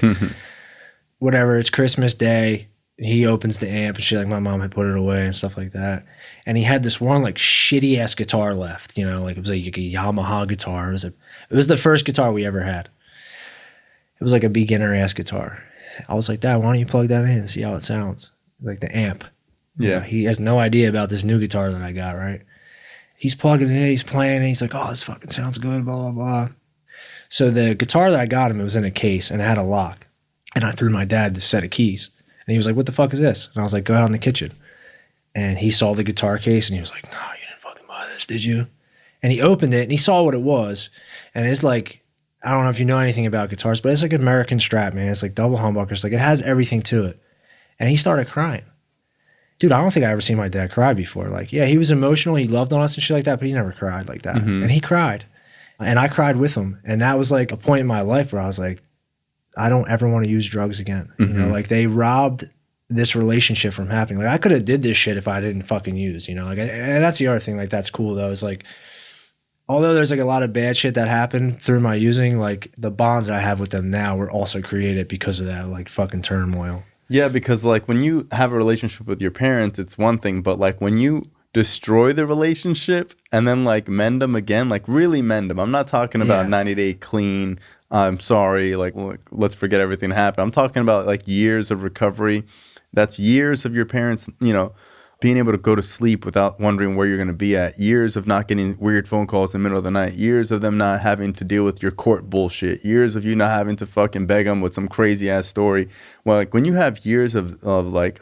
whatever, it's Christmas Day. He opens the amp and shit, like my mom had put it away and stuff like that. And he had this one like shitty ass guitar left, you know, like it was like a Yamaha guitar. It was the first guitar we ever had. It was like a beginner ass guitar. I was like, Dad, why don't you plug that in and see how it sounds? Like the amp. Yeah. You know, he has no idea about this new guitar that I got, right? He's plugging it in, he's playing, and he's like, oh, this fucking sounds good, blah, blah, blah. So the guitar that I got him, it was in a case and it had a lock. And I threw my dad the set of keys. And he was like, what the fuck is this? And I was like, go out in the kitchen. And he saw the guitar case and he was like, no, you didn't fucking buy this, did you? And he opened it and he saw what it was. And it's like, I don't know if you know anything about guitars, but it's like an American Strat, man. It's like double humbuckers. Like it has everything to it. And he started crying. Dude, I don't think I ever seen my dad cry before. Like, yeah, he was emotional. He loved on us and shit like that, but he never cried like that. Mm-hmm. And he cried. And I cried with him. And that was like a point in my life where I was like, I don't ever want to use drugs again. Mm-hmm. You know, like they robbed this relationship from happening. Like I could have did this shit if I didn't fucking use, you know, like, and that's the other thing. Like that's cool though. It's like, although there's like a lot of bad shit that happened through my using, like the bonds I have with them now were also created because of that like fucking turmoil. Yeah, because like when you have a relationship with your parents, it's one thing, but like when you destroy the relationship and then like mend them again, like really mend them. I'm not talking about 90-day clean. I'm sorry, like look, let's forget everything that happened. I'm talking about like years of recovery. That's years of your parents, you know, being able to go to sleep without wondering where you're going to be at. Years of not getting weird phone calls in the middle of the night. Years of them not having to deal with your court bullshit. Years of you not having to fucking beg them with some crazy ass story. Well, like when you have years of like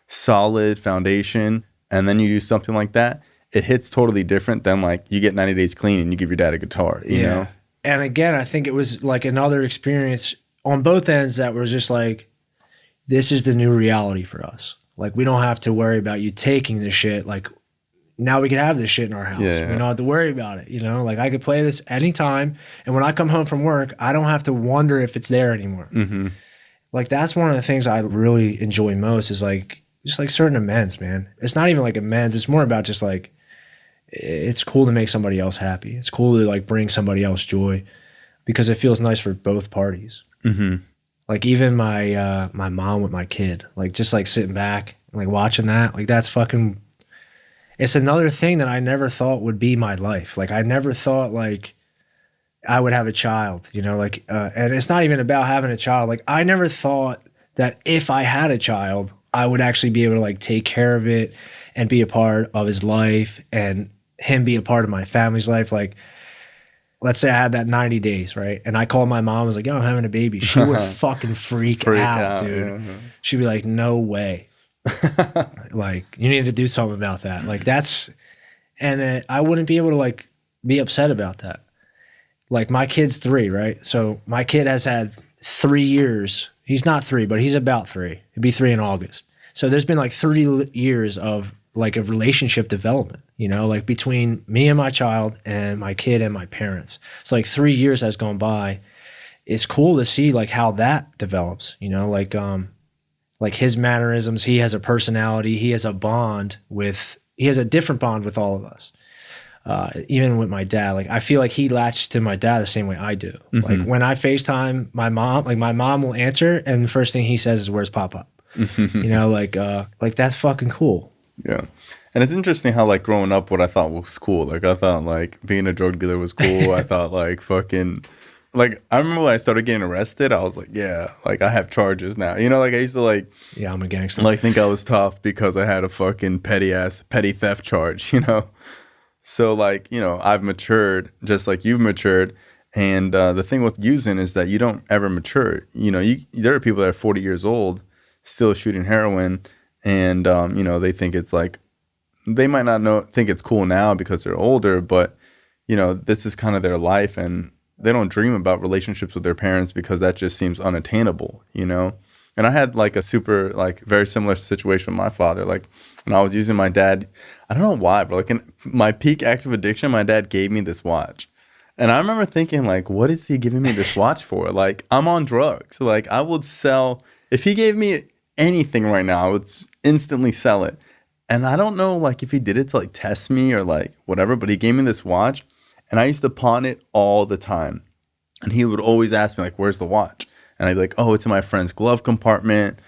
solid foundation and then you do something like that, it hits totally different than like you get 90 days clean and you give your dad a guitar, you know? And again, I think it was like another experience on both ends that was just like, this is the new reality for us. Like, we don't have to worry about you taking this shit. Like, now we can have this shit in our house. Yeah. We don't have to worry about it, you know? Like, I could play this anytime. And when I come home from work, I don't have to wonder if it's there anymore. Mm-hmm. Like, that's one of the things I really enjoy most is, like, just, like, certain amends, man. It's not even, like, amends. It's more about just, like, it's cool to make somebody else happy. It's cool to, like, bring somebody else joy because it feels nice for both parties. Mm-hmm. Like even my my mom with my kid, like just like sitting back and like watching that, like that's fucking, it's another thing that I never thought would be my life. Like I never thought like I would have a child, you know, like, and it's not even about having a child. Like I never thought that if I had a child, I would actually be able to like take care of it and be a part of his life and him be a part of my family's life. Like, let's say I had that 90 days, right? And I called my mom, I was like, yo, I'm having a baby. She would fucking freak out, dude. Yeah. She'd be like, no way. Like, you need to do something about that. Like, that's, and I wouldn't be able to, like, be upset about that. Like, my kid's 3, right? So my kid has had 3 years. He's not 3, but he's about 3. He'd be 3 in August. So there's been, like, 3 years of, like, a relationship development, you know, like between me and my child and my kid and my parents. So like 3 years has gone by. It's cool to see like how that develops, you know, like his mannerisms, he has a personality, he has a different bond with all of us. Even with my dad, like I feel like he latched to my dad the same way I do. Mm-hmm. Like when I FaceTime my mom, like my mom will answer and the first thing he says is, where's Pop-Up? You know, like that's fucking cool. Yeah. And it's interesting how, like, growing up, what I thought was cool. Like, I thought, like, being a drug dealer was cool. I thought, like, fucking... Like, I remember when I started getting arrested, I was like, yeah, like, I have charges now. You know, like, I used to, like... Yeah, I'm a gangster. Like, think I was tough because I had a fucking petty theft charge, you know? So, like, you know, I've matured just like you've matured. And the thing with using is that you don't ever mature. You know, there are people that are 40 years old still shooting heroin. And, you know, they think it's like, they might not think it's cool now because they're older, but, you know, this is kind of their life and they don't dream about relationships with their parents because that just seems unattainable, you know? And I had like a super, like very similar situation with my father. Like when I was using my dad, I don't know why, but like in my peak active addiction, my dad gave me this watch. And I remember thinking like, what is he giving me this watch for? Like I'm on drugs. Like I would sell, if he gave me anything right now, I would instantly sell it. And I don't know, like, if he did it to, like, test me or, like, whatever, but he gave me this watch, and I used to pawn it all the time. And he would always ask me, like, where's the watch? And I'd be like, oh, it's in my friend's glove compartment.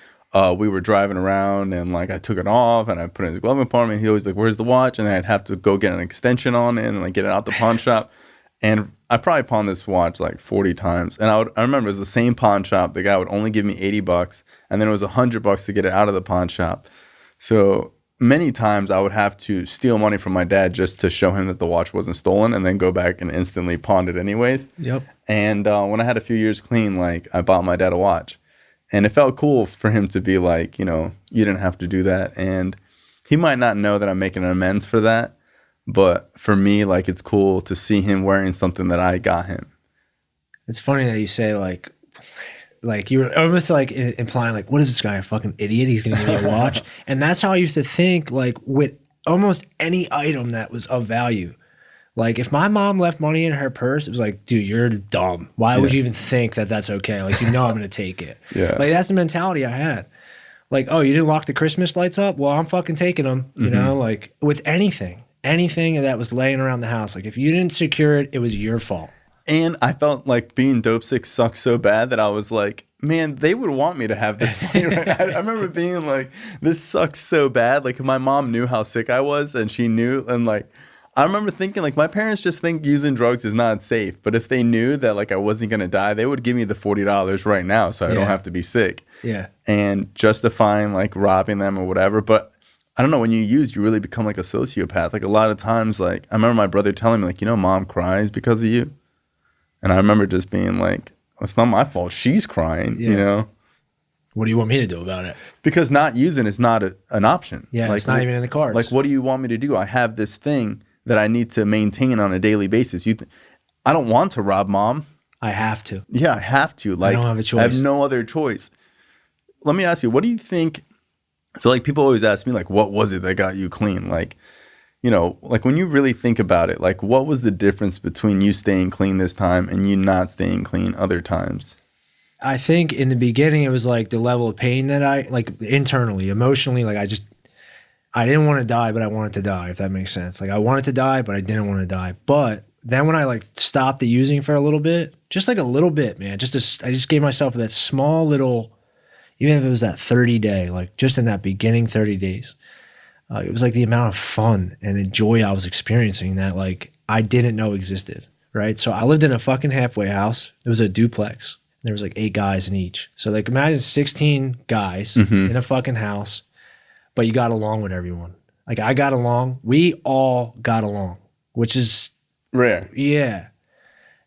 We were driving around and like I took it off and I put it in his glove compartment. He'd always be like, where's the watch? And then I'd have to go get an extension on it and like get it out the pawn shop. And I probably pawned this watch like 40 times. And I remember it was the same pawn shop. The guy would only give me $80 and then it was $100 to get it out of the pawn shop. So many times I would have to steal money from my dad just to show him that the watch wasn't stolen and then go back and instantly pawn it anyways. Yep. And when I had a few years clean, like I bought my dad a watch. And it felt cool for him to be like, you know, you didn't have to do that. And he might not know that I'm making an amends for that. But for me, like, it's cool to see him wearing something that I got him. It's funny that you say, like you were almost like implying, like, what is this guy, a fucking idiot? He's going to give me a watch. And that's how I used to think, like, with almost any item that was of value. Like, if my mom left money in her purse, it was like, dude, you're dumb. Why would you even think that that's okay? Like, you know I'm going to take it. Yeah. Like, that's the mentality I had. Like, oh, you didn't lock the Christmas lights up? Well, I'm fucking taking them, you know? Like, with anything that was laying around the house. Like, if you didn't secure it, it was your fault. And I felt like being dope sick sucked so bad that I was like, man, they would want me to have this money right now. I remember being like, this sucks so bad. Like, if my mom knew how sick I was and she knew, and like, I remember thinking, like, my parents just think using drugs is not safe. But if they knew that, like, I wasn't going to die, they would give me the $40 right now so I don't have to be sick. Yeah. And justifying, like, robbing them or wwhatever. But I don't know, when you use, you really become, like, a sociopath. Like, a lot of times, like, I remember my brother telling me, like, you know, mom cries because of you. And I remember just being like, well, it's not my fault. She's crying, you know? What do you want me to do about it? Because not using is not an option. Yeah, like, it's not even in the cards. Like, what do you want me to do? I have this thing that I need to maintain on a daily basis. I don't want to rob mom. I have to. Yeah, I have to. Like, I don't have a choice. I have no other choice. Let me ask you, what do you think? So, like, people always ask me, like, what was it that got you clean? Like, you know, like, when you really think about it, like, what was the difference between you staying clean this time and you not staying clean other times? I think in the beginning, it was like the level of pain that I, like, internally, emotionally, like, I didn't want to die, but I wanted to die, if that makes sense. Like, I wanted to die, but I didn't want to die. But then when I, like, stopped the using for a little bit, just like a little bit, man, I just gave myself that small little, even if it was that 30-day, like, just in that beginning 30 days, it was like the amount of fun and joy I was experiencing that, like, I didn't know existed, right? So I lived in a fucking halfway house. It was a duplex. There was like 8 guys in each. So, like, imagine 16 guys in a fucking house. But you got along with everyone. Like, I got along. We all got along, which is rare. Yeah.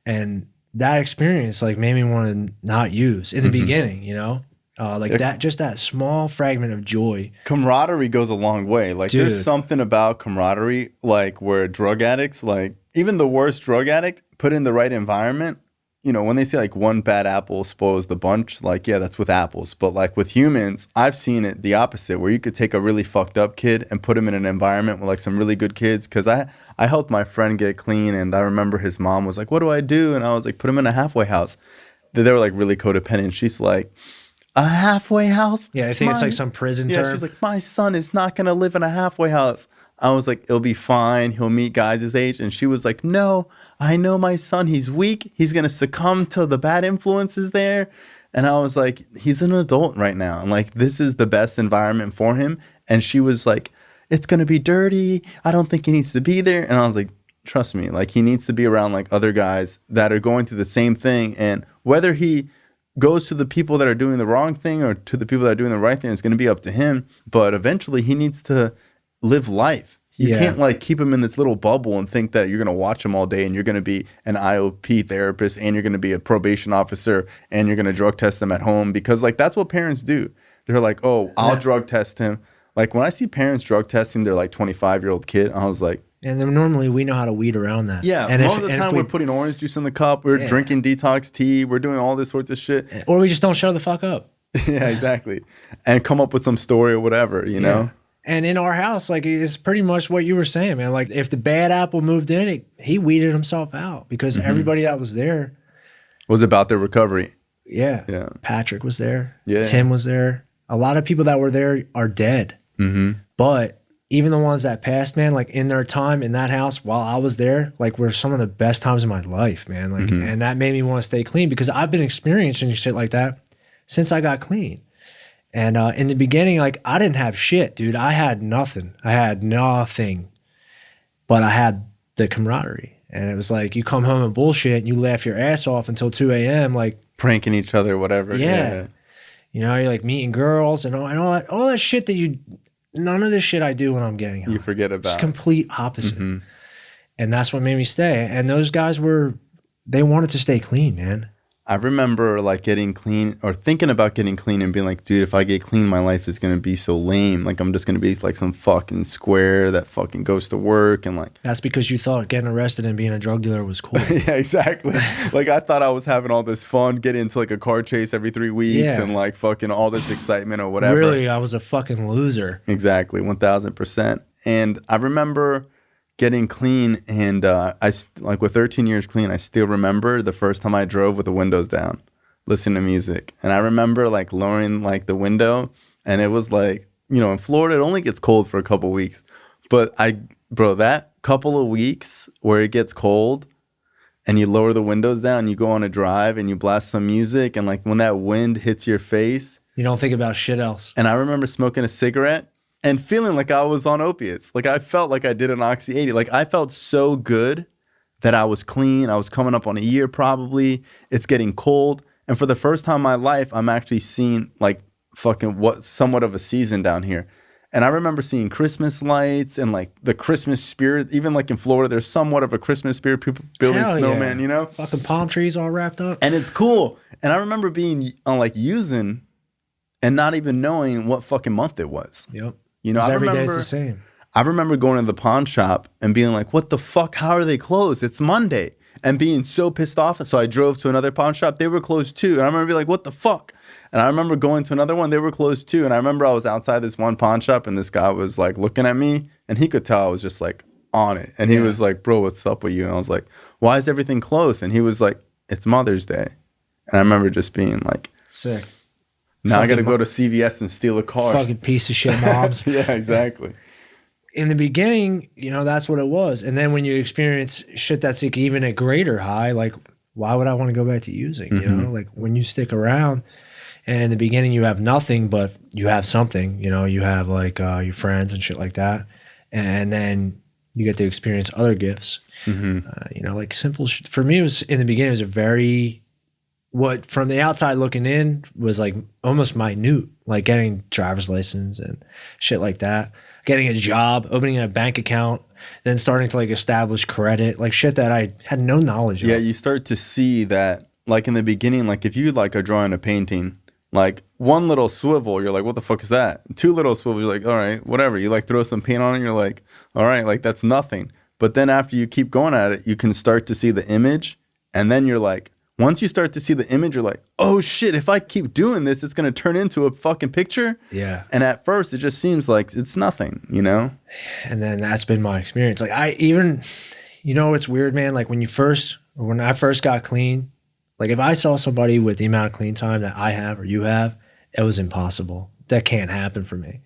And that experience, like, made me want to not use in the beginning, you know? That, just that small fragment of joy. Camaraderie goes a long way. Like, Dude. There's something about camaraderie, like, where drug addicts, like, even the worst drug addict, put in the right environment. You know, when they say, like, one bad apple spoils the bunch, like, yeah, that's with apples. But, like, with humans, I've seen it the opposite, where you could take a really fucked up kid and put him in an environment with, like, some really good kids. Because I helped my friend get clean, and I remember his mom was like, what do I do? And I was like, put him in a halfway house. They were, like, really codependent. She's like, a halfway house? Yeah, I think it's like some prison term. Yeah, she's like, my son is not going to live in a halfway house. I was like, it'll be fine. He'll meet guys his age. And she was like, no, I know my son. He's weak. He's going to succumb to the bad influences there. And I was like, he's an adult right now. I'm like, this is the best environment for him. And she was like, it's going to be dirty. I don't think he needs to be there. And I was like, trust me, like, he needs to be around, like, other guys that are going through the same thing. And whether he goes to the people that are doing the wrong thing or to the people that are doing the right thing, it's going to be up to him. But eventually he needs to live life. You can't, like, keep him in this little bubble and think that you're going to watch him all day and you're going to be an IOP therapist and you're going to be a probation officer and you're going to drug test them at home, because, like, that's what parents do. They're like, oh, I'll drug test him. Like, when I see parents drug testing their, like, 25-year-old kid, I was like, and then normally we know how to weed around that. Yeah, and most of the time we're putting orange juice in the cup, we're drinking detox tea, we're doing all this sorts of shit. Or we just don't show the fuck up. Yeah, exactly. And come up with some story or whatever, you know? And in our house, like, it's pretty much what you were saying, man. Like, if the bad apple moved in, he weeded himself out because everybody that was there was about their recovery. Yeah. Yeah. Patrick was there. Yeah. Tim was there. A lot of people that were there are dead. But even the ones that passed, man, like in their time in that house while I was there, like were some of the best times of my life, man. Like, and that made me want to stay clean because I've been experiencing shit like that since I got clean. And in the beginning, like I didn't have shit, dude. I had nothing. But I had the camaraderie. And it was like you come home and bullshit and you laugh your ass off until 2 a.m. Like pranking each other, whatever. Yeah. You know, you're like meeting girls and all that shit that none of this shit I do when I'm getting home. You forget about. It's complete opposite. And that's what made me stay. And those guys they wanted to stay clean, man. I remember like getting clean or thinking about getting clean and being like, dude, if I get clean, my life is going to be so lame. Like I'm just going to be like some fucking square that fucking goes to work and like. That's because you thought getting arrested and being a drug dealer was cool. Yeah, exactly. Like I thought I was having all this fun, getting into like a car chase every 3 weeks and like fucking all this excitement or whatever. Really, I was a fucking loser. Exactly, 1000%. And I remember getting clean, and like with 13 years clean, I still remember the first time I drove with the windows down, listening to music. And I remember like lowering like the window, and it was like, you know, in Florida it only gets cold for a couple weeks, but that couple of weeks where it gets cold and you lower the windows down, you go on a drive and you blast some music, and like when that wind hits your face, you don't think about shit else. And I remember smoking a cigarette and feeling like I was on opiates. Like I felt like I did an Oxy 80. Like I felt so good that I was clean. I was coming up on a year probably. It's getting cold. And for the first time in my life, I'm actually seeing like fucking somewhat of a season down here. And I remember seeing Christmas lights and like the Christmas spirit. Even like in Florida, there's somewhat of a Christmas spirit. People building snowmen, you know? Fucking palm trees all wrapped up. And it's cool. And I remember being on like using and not even knowing what fucking month it was. Yep. You know, every day is the same. I remember going to the pawn shop and being like, what the fuck? How are they closed? It's Monday. And being so pissed off. So I drove to another pawn shop. They were closed too. And I remember being like, what the fuck? And I remember going to another one. They were closed too. And I remember I was outside this one pawn shop and this guy was like looking at me. And he could tell I was just like on it. And he was like, bro, what's up with you? And I was like, why is everything closed? And he was like, it's Mother's Day. And I remember just being like, sick. Now I got to go to CVS and steal a car. Fucking piece of shit moms. Yeah, exactly. In the beginning, you know, that's what it was. And then when you experience shit that's like even a greater high, like, why would I want to go back to using? You know, like when you stick around and in the beginning you have nothing, but you have something, you know, you have like your friends and shit like that. And then you get to experience other gifts. You know, like simple shit. For me, it was in the beginning, it was a very... what from the outside looking in was like almost minute, like getting driver's license and shit like that, getting a job, opening a bank account, then starting to like establish credit, like shit that I had no knowledge of. Yeah, you start to see that like in the beginning, like if you like are drawing a painting, like one little swivel, you're like, what the fuck is that? Two little swivels, you're like, all right, whatever. You like throw some paint on it, you're like, all right, like that's nothing. But then after you keep going at it, you can start to see the image, and then you're like, once you start to see the image, you're like, oh shit, if I keep doing this, it's going to turn into a fucking picture. Yeah. And at first, it just seems like it's nothing, you know? And then that's been my experience. Like you know, it's weird, man. Like when I first got clean, like if I saw somebody with the amount of clean time that I have or you have, it was impossible. That can't happen for me.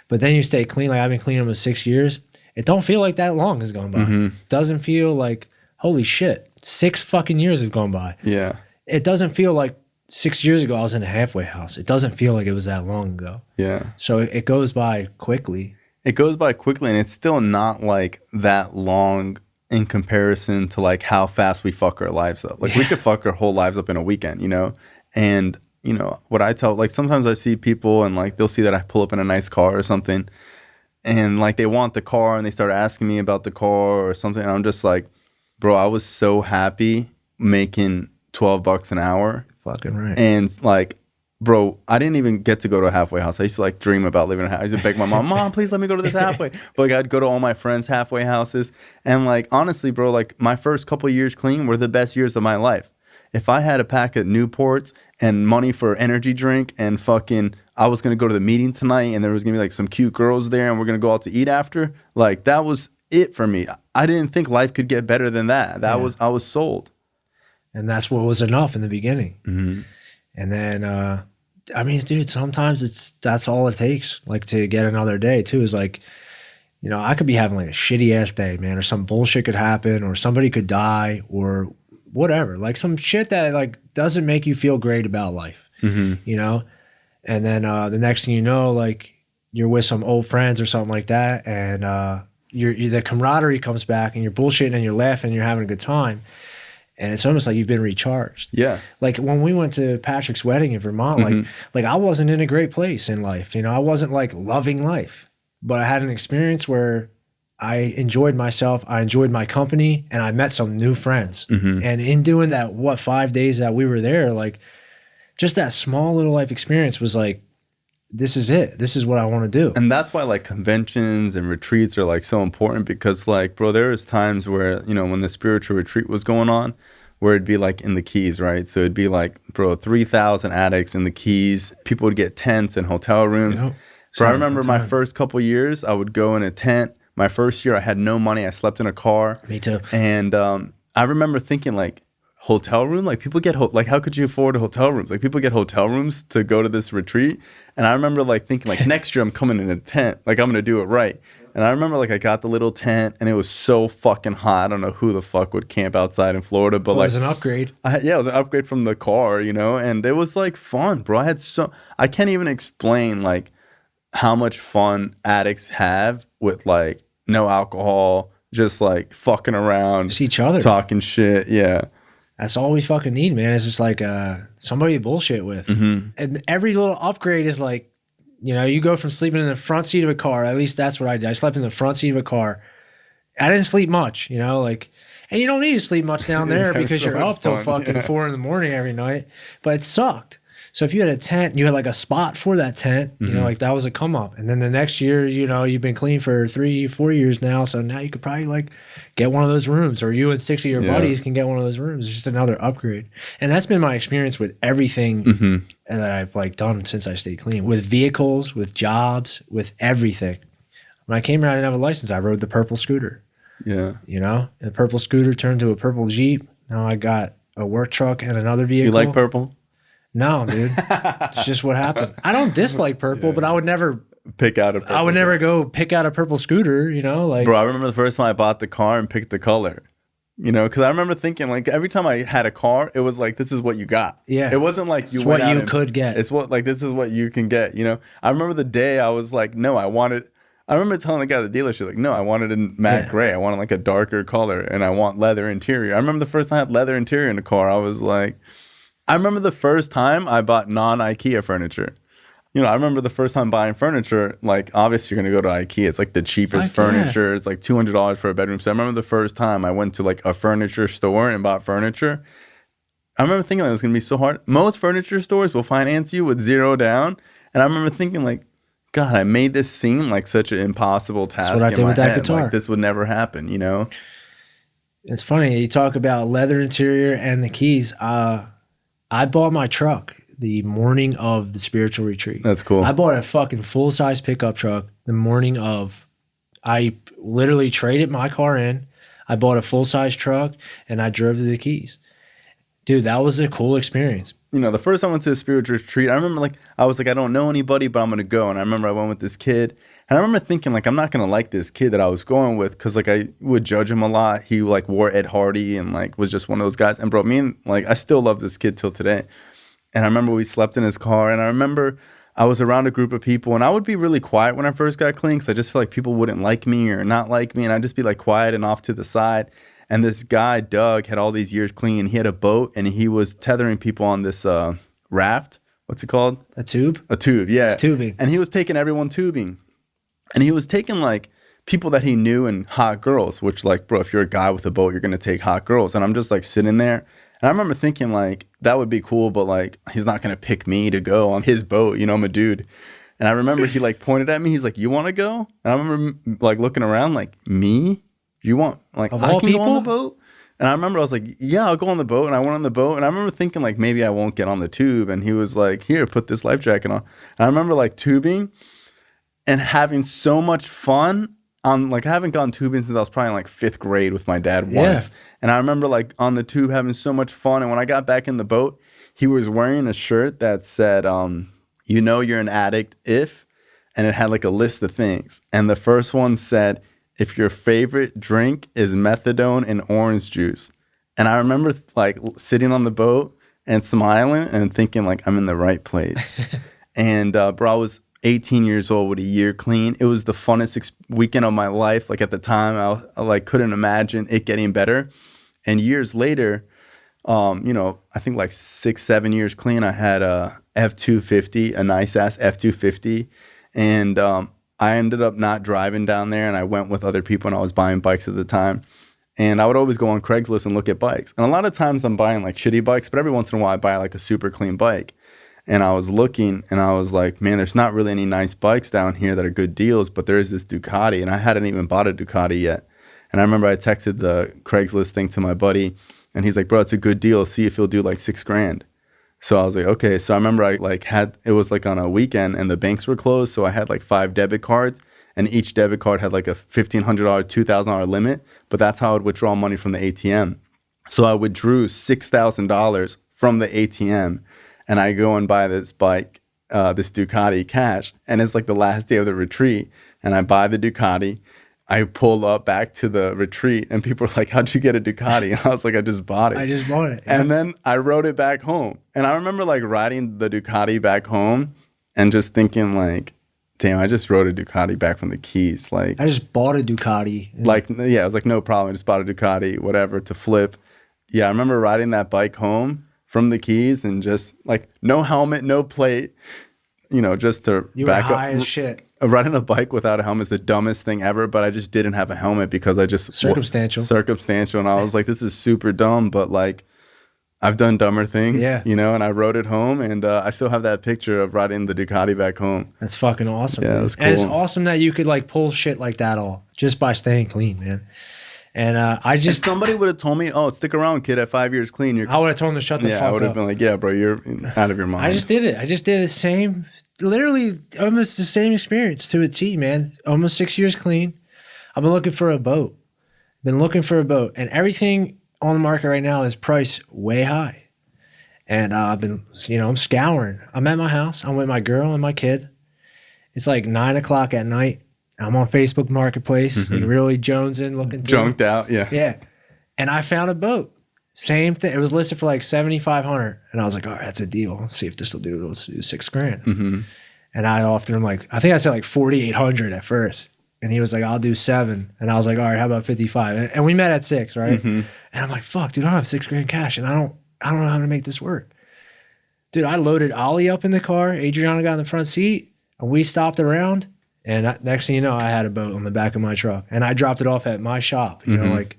But then you stay clean. Like I've been clean almost 6 years. It don't feel like that long has gone by. Doesn't feel like, holy shit. 6 fucking years have gone by. Yeah. It doesn't feel like 6 years ago I was in a halfway house. It doesn't feel like it was that long ago. Yeah. So it goes by quickly. It goes by quickly, and it's still not like that long in comparison to like how fast we fuck our lives up. Like we could fuck our whole lives up in a weekend, you know? And, you know, what I tell, like sometimes I see people and like they'll see that I pull up in a nice car or something, and like they want the car and they start asking me about the car or something. And I'm just like, bro, I was so happy making $12 an hour. Fucking right. And like, bro, I didn't even get to go to a halfway house. I used to like dream about living in a house. I used to beg my mom, please let me go to this halfway. But like I'd go to all my friends' halfway houses. And like, honestly, bro, like my first couple of years clean were the best years of my life. If I had a pack of Newports and money for energy drink and fucking, I was going to go to the meeting tonight and there was going to be like some cute girls there and we're going to go out to eat after, like that was it for me. I didn't think life could get better than that. I was sold. And that's what was enough in the beginning. And then, I mean, dude, sometimes that's all it takes, like to get another day too, is like, You know, I could be having like a shitty ass day, man, or some bullshit could happen, or somebody could die, or whatever. Like some shit that like doesn't make you feel great about life, you know? And then the next thing you know, like you're with some old friends or something like that, and the camaraderie comes back, and you're bullshitting and you're laughing and you're having a good time. And it's almost like you've been recharged. Yeah. Like when we went to Patrick's wedding in Vermont, like I wasn't in a great place in life. You know, I wasn't like loving life, but I had an experience where I enjoyed myself. I enjoyed my company, and I met some new friends. And in doing that, 5 days that we were there, like just that small little life experience was like, this is it. This is what I want to do. And that's why like conventions and retreats are like so important, because like, bro, there was times where, you know, when the spiritual retreat was going on, where it'd be like in the Keys, right? So it'd be like, bro, 3,000 addicts in the Keys. People would get tents and hotel rooms. Yep. So I remember my first couple years, I would go in a tent. My first year, I had no money. I slept in a car. Me too. And I remember thinking like, hotel room? Like people get, like how could you afford hotel rooms? Like people get hotel rooms to go to this retreat. And I remember like thinking like next year I'm coming in a tent. Like I'm going to do it right. And I remember like I got the little tent and it was so fucking hot. I don't know who the fuck would camp outside in Florida, but Well, like it was an upgrade. yeah, it was an upgrade from the car, you know, and it was like fun, bro. I can't even explain like how much fun addicts have with like no alcohol, just like fucking around, Just each other. talking shit. Yeah. That's all we fucking need, man. It's just like somebody to bullshit with. And every little upgrade is like, you know, you go from sleeping in the front seat of a car. At least that's what I did. I slept in the front seat of a car. I didn't sleep much, you know, like, and you don't need to sleep much down there because so you're much up till fun, fucking yeah. 4 in the morning every night. But it sucked. So if you had a tent, you had like a spot for that tent, you know, like that was a come up. And then the next year, you know, you've been clean for 3-4 years now. So now you could probably like get one of those rooms, or you and 6 of your buddies can get one of those rooms. It's just another upgrade. And that's been my experience with everything that I've like done since I stayed clean, with vehicles, with jobs, with everything. When I came here, I didn't have a license. I rode the purple scooter, Yeah. you know, and the purple scooter turned to a purple Jeep. Now I got a work truck and another vehicle. You like purple? No, dude. It's just what happened. I don't dislike purple, but I would never Pick out a purple. I would never go pick out a purple scooter, you know, like Bro, I remember the first time I bought the car and picked the color. You know, because I remember thinking like every time I had a car, it was like, this is what you got. Yeah. It wasn't like you it's went what out you and- could get. It's what like this is what you can get. You know, I remember the day I was like, no, I remember telling the guy at the dealership, like, no, I wanted a matte gray. I wanted like a darker color, and I want leather interior. I remember the first time I had leather interior in the car, I was like, I remember the first time I bought non-IKEA furniture. You know, I remember the first time buying furniture, like, obviously you're going to go to IKEA. It's like the cheapest furniture. It's like $200 for a bedroom. So I remember the first time I went to like a furniture store and bought furniture. I remember thinking like, it was going to be so hard. Most furniture stores will finance you with $0 down. And I remember thinking like, God, I made this seem like such an impossible task. That's what I did with that guitar. Like, this would never happen, you know? It's funny. You talk about leather interior and the keys. I bought my truck the morning of the spiritual retreat. That's cool. I bought a fucking full-size pickup truck the morning of. I literally traded my car in. I bought a full-size truck, and I drove to the Keys. Dude, that was a cool experience. You know, the first time I went to a spiritual retreat, I remember like, I was like, I don't know anybody, but I'm going to go. And I remember I went with this kid. And I remember thinking like, I'm not going to like this kid that I was going with, because like I would judge him a lot. He like wore Ed Hardy and like was just one of those guys. And bro, I still love this kid till today. And I remember we slept in his car. And I remember I was around a group of people, and I would be really quiet when I first got clean, because I just feel like people wouldn't like me or not like me. And I'd just be like quiet and off to the side. And this guy, Doug, had all these years clean. He had a boat, and he was tethering people on this raft. What's it called? A tube? A tube, yeah. It's tubing. And he was taking everyone tubing. And he was taking like people that he knew and hot girls, which like, bro, if you're a guy with a boat, you're going to take hot girls. And I'm just like sitting there. And I remember thinking like, that would be cool, but like, he's not going to pick me to go on his boat. You know, I'm a dude. And I remember he like pointed at me. He's like, you want to go? And I remember like looking around like, me? You want, like, Of I all can go on the people? boat? And I remember I was like, yeah, I'll go on the boat. And I went on the boat. And I remember thinking like, maybe I won't get on the tube. And he was like, here, put this life jacket on. And I remember like tubing and having so much fun. Like, I haven't gone tubing since I was probably in like 5th grade with my dad once. And I remember like on the tube having so much fun. And when I got back in the boat, he was wearing a shirt that said, you know, you're an addict if. and it had like a list of things. And the first one said, if your favorite drink is methadone and orange juice. And I remember like sitting on the boat and smiling and thinking like I'm in the right place. And bro, I was 18 years old with a year clean. It was the funnest weekend of my life. Like at the time, I like couldn't imagine it getting better. And years later, you know, I think like 6-7 years clean, I had a F250, a nice ass F250. And I ended up not driving down there, and I went with other people, and I was buying bikes at the time. And I would always go on Craigslist and look at bikes. And a lot of times I'm buying like shitty bikes, but every once in a while I buy like a super clean bike. And I was looking and I was like, man, there's not really any nice bikes down here that are good deals, but there is this Ducati. And I hadn't even bought a Ducati yet. And I remember I texted the Craigslist thing to my buddy, and he's like, bro, it's a good deal. See if he'll do like $6,000. So I was like, okay. So I remember I like it was like on a weekend and the banks were closed. So I had like 5 debit cards, and each debit card had like a $1,500, $2,000 limit. But that's how I would withdraw money from the ATM. So I withdrew $6,000 from the ATM, and I go and buy this bike, this Ducati cash. And it's like the last day of the retreat, and I buy the Ducati. I pull up back to the retreat, and people are like, how'd you get a Ducati? And I was like, I just bought it. I just bought it. Yeah. And then I rode it back home. And I remember like riding the Ducati back home and just thinking like, damn, I just rode a Ducati back from the Keys. Like, I just bought a Ducati. like, yeah, I was like, no problem. I just bought a Ducati, whatever, to flip. Yeah, I remember riding that bike home from the Keys and just like no helmet, no plate, you know, just to You back were high up. as shit. Riding a bike without a helmet is the dumbest thing ever, but I just didn't have a helmet because I just... Circumstantial. And I was like, this is super dumb, but like, I've done dumber things, you know, and I rode it home, and I still have that picture of riding the Ducati back home. That's fucking awesome. Yeah, man. it was cool. And it's awesome that you could like pull shit like that all just by staying clean, man. And I just... If somebody would have told me, oh, stick around, kid, at 5 years clean, you're... I would have told him to shut the fuck up. I would have been like, yeah, bro, you're out of your mind. I just did it. I just did the same, literally almost the same experience to a T, man. Almost 6 years clean. I've been looking for a boat. And everything on the market right now is priced way high. And I've been, you know, I'm scouring. I'm at my house. I'm with my girl and my kid. It's like 9 o'clock at night. I'm on Facebook Marketplace, like really jonesing, looking through. Junked out, yeah. Yeah. And I found a boat. Same thing. It was listed for like $7,500. And I was like, all right, that's a deal. Let's see if this will do it. Let's do $6,000. And I offered him like, I think I said like 4,800 at first. And he was like, I'll do 7. And I was like, all right, how about 55? And we met at 6, right? And I'm like, fuck, dude, I don't have $6,000 cash, and I don't know how to make this work. Dude, I loaded Ollie up in the car. Adriana got in the front seat, and we stopped around. And next thing you know, I had a boat on the back of my truck, and I dropped it off at my shop. You know, like,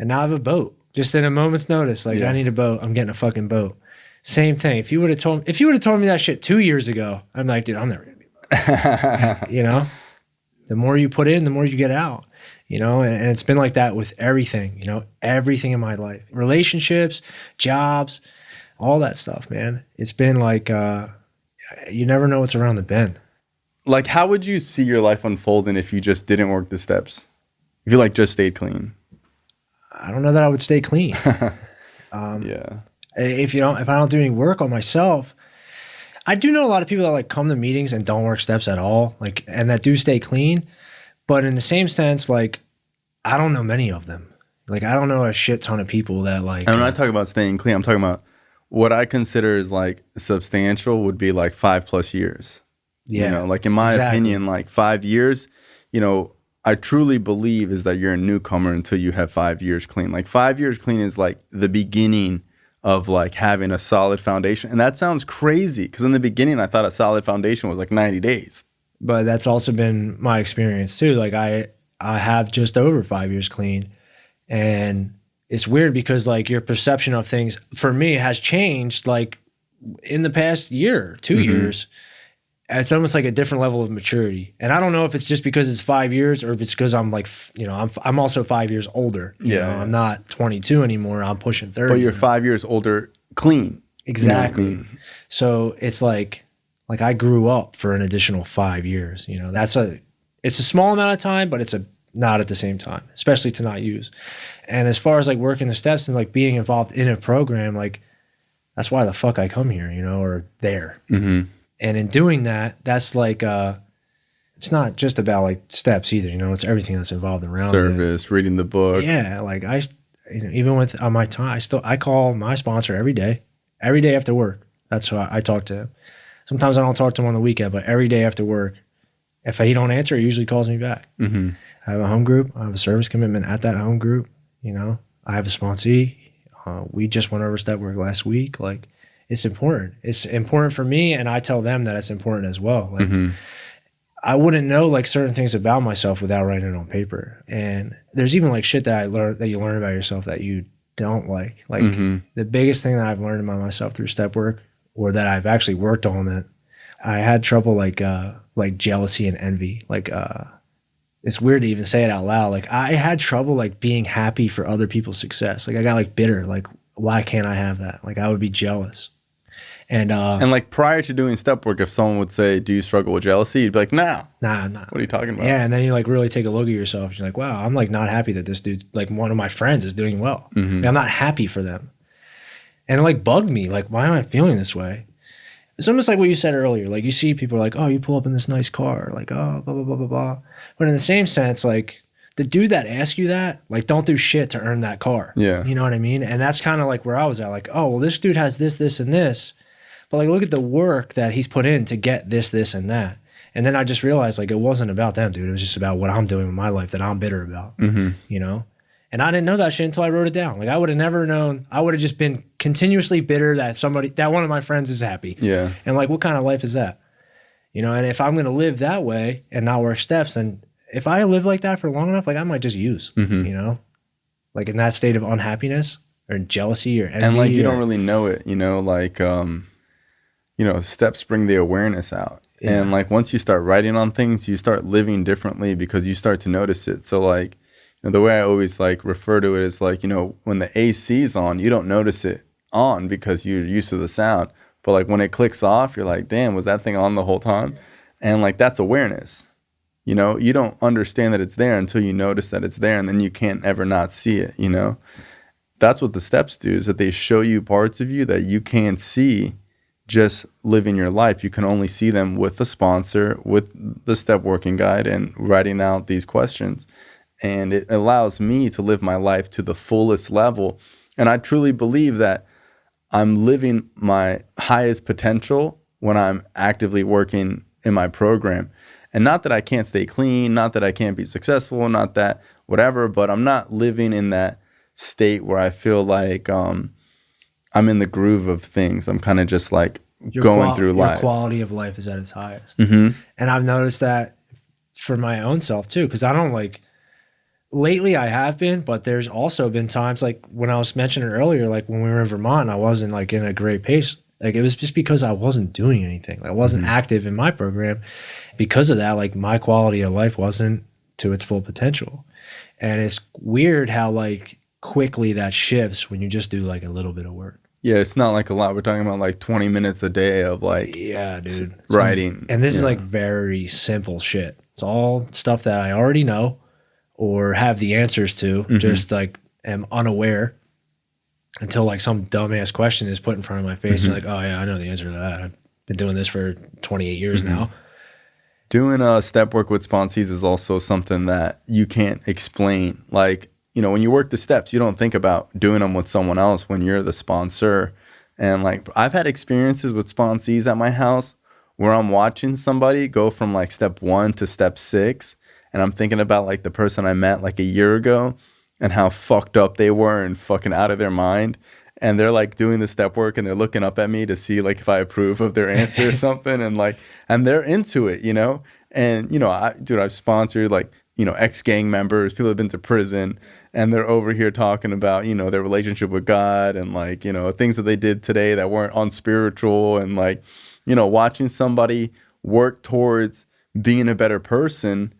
and now I have a boat just in a moment's notice. Like, I need a boat. I'm getting a fucking boat. Same thing. If you would have told me that shit 2 years ago, I'm like, dude, I'm never gonna be a boat. You know, the more you put in, the more you get out. You know, and it's been like that with everything. You know, everything in my life, relationships, jobs, all that stuff, man. It's been like you never know what's around the bend. Like, how would you see your life unfolding if you just didn't work the steps? If you like just stayed clean? I don't know that I would stay clean. Yeah. If I don't do any work on myself, I do know a lot of people that like come to meetings and don't work steps at all, like, and that do stay clean. But in the same sense, like, I don't know many of them. Like, I don't know a shit ton of people that like. And when I talk about staying clean, I'm talking about what I consider is like substantial would be like 5+ years. Yeah. You know, like in my opinion, like 5 years, you know, I truly believe is that you're a newcomer until you have 5 years clean. Like 5 years clean is like the beginning of like having a solid foundation. And that sounds crazy because in the beginning, I thought a solid foundation was like 90 days. But that's also been my experience too. Like I have just over 5 years clean, and it's weird because like your perception of things for me has changed like in the past year, 2 years. It's almost like a different level of maturity. And I don't know if it's just because it's 5 years or if it's because I'm like, you know, I'm also 5 years older. You know, I'm not 22 anymore. I'm pushing 30. But you're 5 years older clean. Exactly. You know what I mean? So it's like I grew up for an additional 5 years. You know, it's a small amount of time, but it's not at the same time, especially to not use. And as far as like working the steps and like being involved in a program, like that's why the fuck I come here, you know, or there. And in doing that, that's like it's not just about like steps either, you know, it's everything that's involved around service, reading the book. Yeah, like you know, even with on my time, I call my sponsor every day after work. That's who I talk to him. Sometimes I don't talk to him on the weekend, but every day after work, if he don't answer, he usually calls me back. Mm-hmm. I have a home group. I have a service commitment at that home group. You know, I have a sponsee. We just went over step work last week. Like, it's important. It's important for me, and I tell them that it's important as well. Like, I wouldn't know like certain things about myself without writing it on paper. And there's even like shit that you learn about yourself that you don't like. Like the biggest thing that I've learned about myself through step work, or that I've actually worked on, that I had trouble like jealousy and envy. Like it's weird to even say it out loud. Like I had trouble like being happy for other people's success. Like I got like bitter. Like, why can't I have that? Like I would be jealous. And like prior to doing step work, if someone would say, "Do you struggle with jealousy?" You'd be like, Nah. What are you talking about?" Yeah, and then you like really take a look at yourself. You're like, wow, I'm like not happy that this dude, like one of my friends, is doing well. Like, I'm not happy for them, and it like bugged me. Like, why am I feeling this way? It's almost like what you said earlier. Like you see people like, oh, you pull up in this nice car, like, oh, blah blah blah blah blah. But in the same sense, like the dude that asks you that, like, don't do shit to earn that car. Yeah, you know what I mean. And that's kind of like where I was at. Like, oh, well, this dude has this, this, and this. But like, look at the work that he's put in to get this, this, and that. And then I just realized like it wasn't about them, dude. It was just about what I'm doing with my life that I'm bitter about, you know? And I didn't know that shit until I wrote it down. Like I would have never known. I would have just been continuously bitter that one of my friends is happy. Yeah. And like, what kind of life is that? You know, and if I'm going to live that way and not work steps, then if I live like that for long enough, like I might just use, you know, like in that state of unhappiness or jealousy or envy. And like, you don't really know it, you know, like, you know, steps bring the awareness out. Yeah. And like once you start writing on things, you start living differently because you start to notice it. So like, you know, the way I always like refer to it is like, you know, when the AC is on, you don't notice it on because you're used to the sound. But like when it clicks off, you're like, damn, was that thing on the whole time? And like that's awareness. You know, you don't understand that it's there until you notice that it's there, and then you can't ever not see it, you know? That's what the steps do, is that they show you parts of you that you can't see just living your life. You can only see them with a sponsor, with the step working guide, and writing out these questions. And it allows me to live my life to the fullest level. And I truly believe that I'm living my highest potential when I'm actively working in my program. And not that I can't stay clean, not that I can't be successful, not that whatever, but I'm not living in that state where I feel like I'm in the groove of things. I'm kind of just like going through life. Your quality of life is at its highest. And I've noticed that for my own self too, because I don't like, lately I have been, but there's also been times like when I was mentioning earlier, like when we were in Vermont, I wasn't like in a great pace. Like it was just because I wasn't doing anything. I wasn't active in my program. Because of that, like my quality of life wasn't to its full potential. And it's weird how like quickly that shifts when you just do like a little bit of work. Yeah, it's not like a lot. We're talking about like 20 minutes a day of like writing. And this is like very simple shit. It's all stuff that I already know or have the answers to, just like am unaware until like some dumbass question is put in front of my face. And you're like, oh yeah, I know the answer to that. I've been doing this for 28 years now. Doing step work with sponsees is also something that you can't explain. Like, you know, when you work the steps, you don't think about doing them with someone else when you're the sponsor. And like, I've had experiences with sponsees at my house where I'm watching somebody go from like step 1 to step 6. And I'm thinking about like the person I met like a year ago and how fucked up they were and fucking out of their mind. And they're like doing the step work and they're looking up at me to see like if I approve of their answer or something. And like, and they're into it, you know? And, you know, I've sponsored like, you know, ex-gang members, people have been to prison, and they're over here talking about, you know, their relationship with God and like, you know, things that they did today that weren't unspiritual, and like, you know, watching somebody work towards being a better person.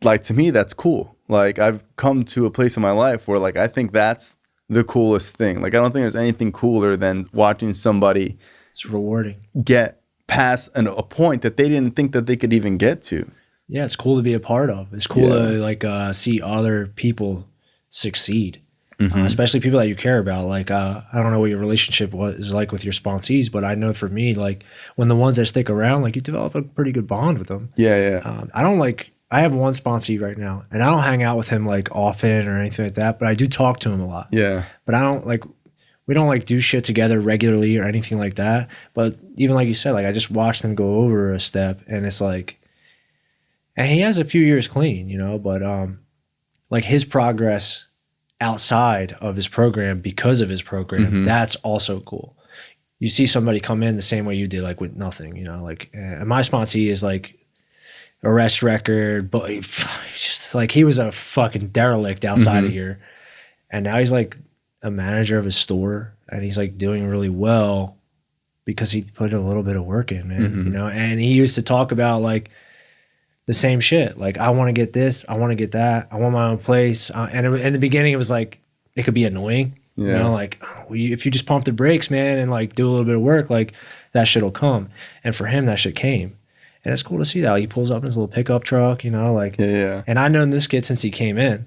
Like, to me, that's cool. Like, I've come to a place in my life where like, I think that's the coolest thing. Like, I don't think there's anything cooler than watching somebody, it's rewarding, get past a point that they didn't think that they could even get to. Yeah, it's cool to be a part of. It's cool to like see other people succeed. especially people that you care about. Like, I don't know what your relationship is like with your sponsees, but I know for me, like when the ones that stick around, like you develop a pretty good bond with them. Yeah. I have one sponsee right now, and I don't hang out with him like often or anything like that, but I do talk to him a lot. Yeah. But we don't like do shit together regularly or anything like that. But even like you said, like I just watched him go over a step, and it's like, and he has a few years clean, you know, but like his progress outside of his program because of his program, that's also cool. You see somebody come in the same way you did, like with nothing, you know, like my sponsee is like arrest record, but he's just like, he was a fucking derelict outside of here. And now he's like a manager of his store, and he's like doing really well because he put a little bit of work in, man, you know? And he used to talk about like the same shit. Like, I want to get this, I want to get that, I want my own place. And in the beginning, it was like, it could be annoying, you know, like if you just pump the brakes, man, and like do a little bit of work, like that shit will come. And for him, that shit came. And it's cool to see that. Like, he pulls up in his little pickup truck, you know, like, and I've known this kid since he came in,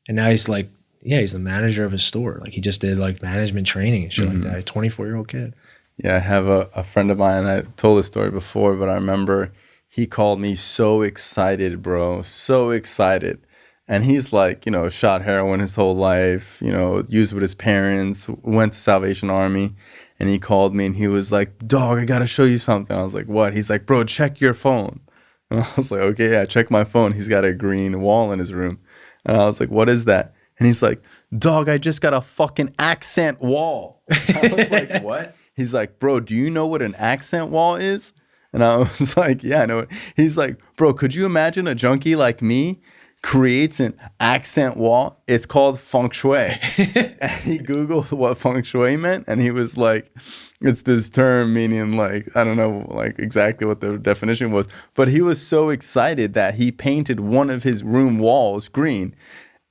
and now he's like, he's the manager of his store. Like, he just did like management training and shit like that. He's a 24-year-old kid. Yeah, I have a friend of mine, I told this story before, but I remember he called me so excited, bro, so excited. And he's like, you know, shot heroin his whole life, you know, used with his parents, went to Salvation Army. And he called me and he was like, dog, I got to show you something. I was like, what? He's like, bro, check your phone. And I was like, okay, yeah, check my phone. He's got a green wall in his room. And I was like, what is that? And he's like, dog, I just got a fucking accent wall. I was like, what? He's like, bro, do you know what an accent wall is? And I was like, yeah, I know it. He's like, bro, could you imagine a junkie like me creates an accent wall? It's called feng shui. And he Googled what feng shui meant, and he was like, it's this term meaning like, I don't know like exactly what the definition was, but he was so excited that he painted one of his room walls green.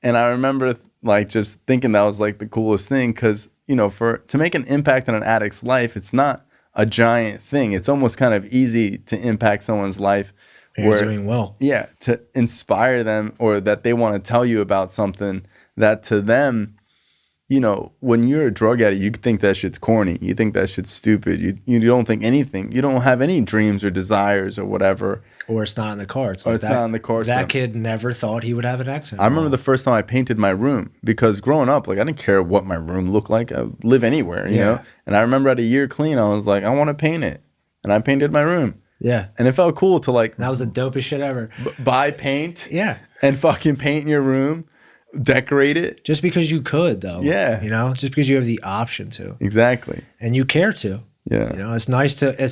And I remember like just thinking that was like the coolest thing, because, you know, to make an impact on an addict's life, it's not a giant thing. It's almost kind of easy to impact someone's life. You're doing well. Yeah, to inspire them, or that they want to tell you about something that to them, you know, when you're a drug addict, you think that shit's corny. You think that shit's stupid. You don't think anything. You don't have any dreams or desires or whatever. Or it's not in the cards. Or it's not in the cards. That kid never thought he would have an accent. I remember the first time I painted my room, because growing up, like I didn't care what my room looked like. I would live anywhere, you know? And I remember at a year clean, I was like, I want to paint it. And I painted my room. Yeah. And it felt cool to like... That was the dopest shit ever. Buy paint. Yeah. And fucking paint your room. Decorate it. Just because you could, though. Yeah. You know? Just because you have the option to. Exactly. And you care to. Yeah. You know, it's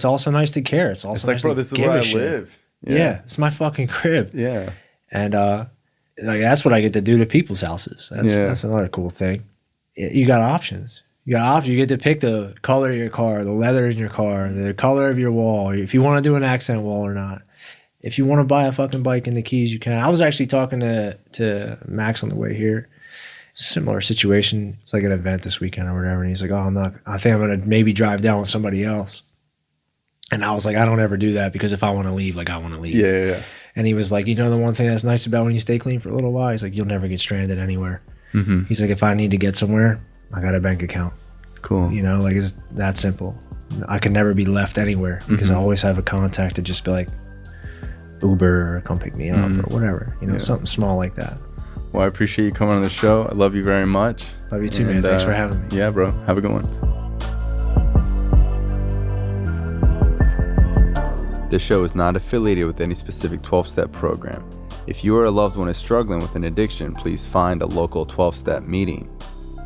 also nice to care. It's also like, nice bro, to this is where I live. Yeah. It's my fucking crib. Yeah. And like that's what I get to do to people's houses. That's another cool thing. You got options. You get to pick the color of your car, the leather in your car, the color of your wall, if you want to do an accent wall or not. If you want to buy a fucking bike and the keys, you can. I was actually talking to Max on the way here. Similar situation. It's like an event this weekend or whatever. And he's like, I think I'm going to maybe drive down with somebody else. And I was like, I don't ever do that, because if I want to leave, like I want to leave. Yeah. And he was like, you know, the one thing that's nice about when you stay clean for a little while, he's like, you'll never get stranded anywhere. He's like, if I need to get somewhere, I got a bank account. Cool. You know, like it's that simple. I can never be left anywhere, because I always have a contact to just be like, Uber, or come pick me up, or whatever. You know, something small like that. Well, I appreciate you coming on the show. I love you very much. Love you too, man. Thanks for having me. Yeah, bro. Have a good one. This show is not affiliated with any specific 12-step program. If you or a loved one is struggling with an addiction, please find a local 12-step meeting.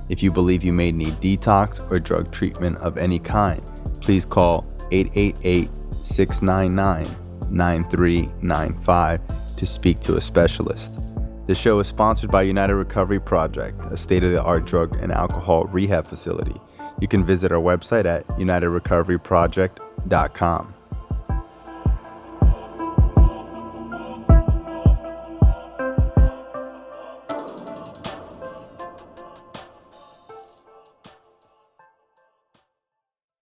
If you believe you may need detox or drug treatment of any kind, please call 888-699-9395 to speak to a specialist. This show is sponsored by United Recovery Project, a state-of-the-art drug and alcohol rehab facility. You can visit our website at unitedrecoveryproject.com.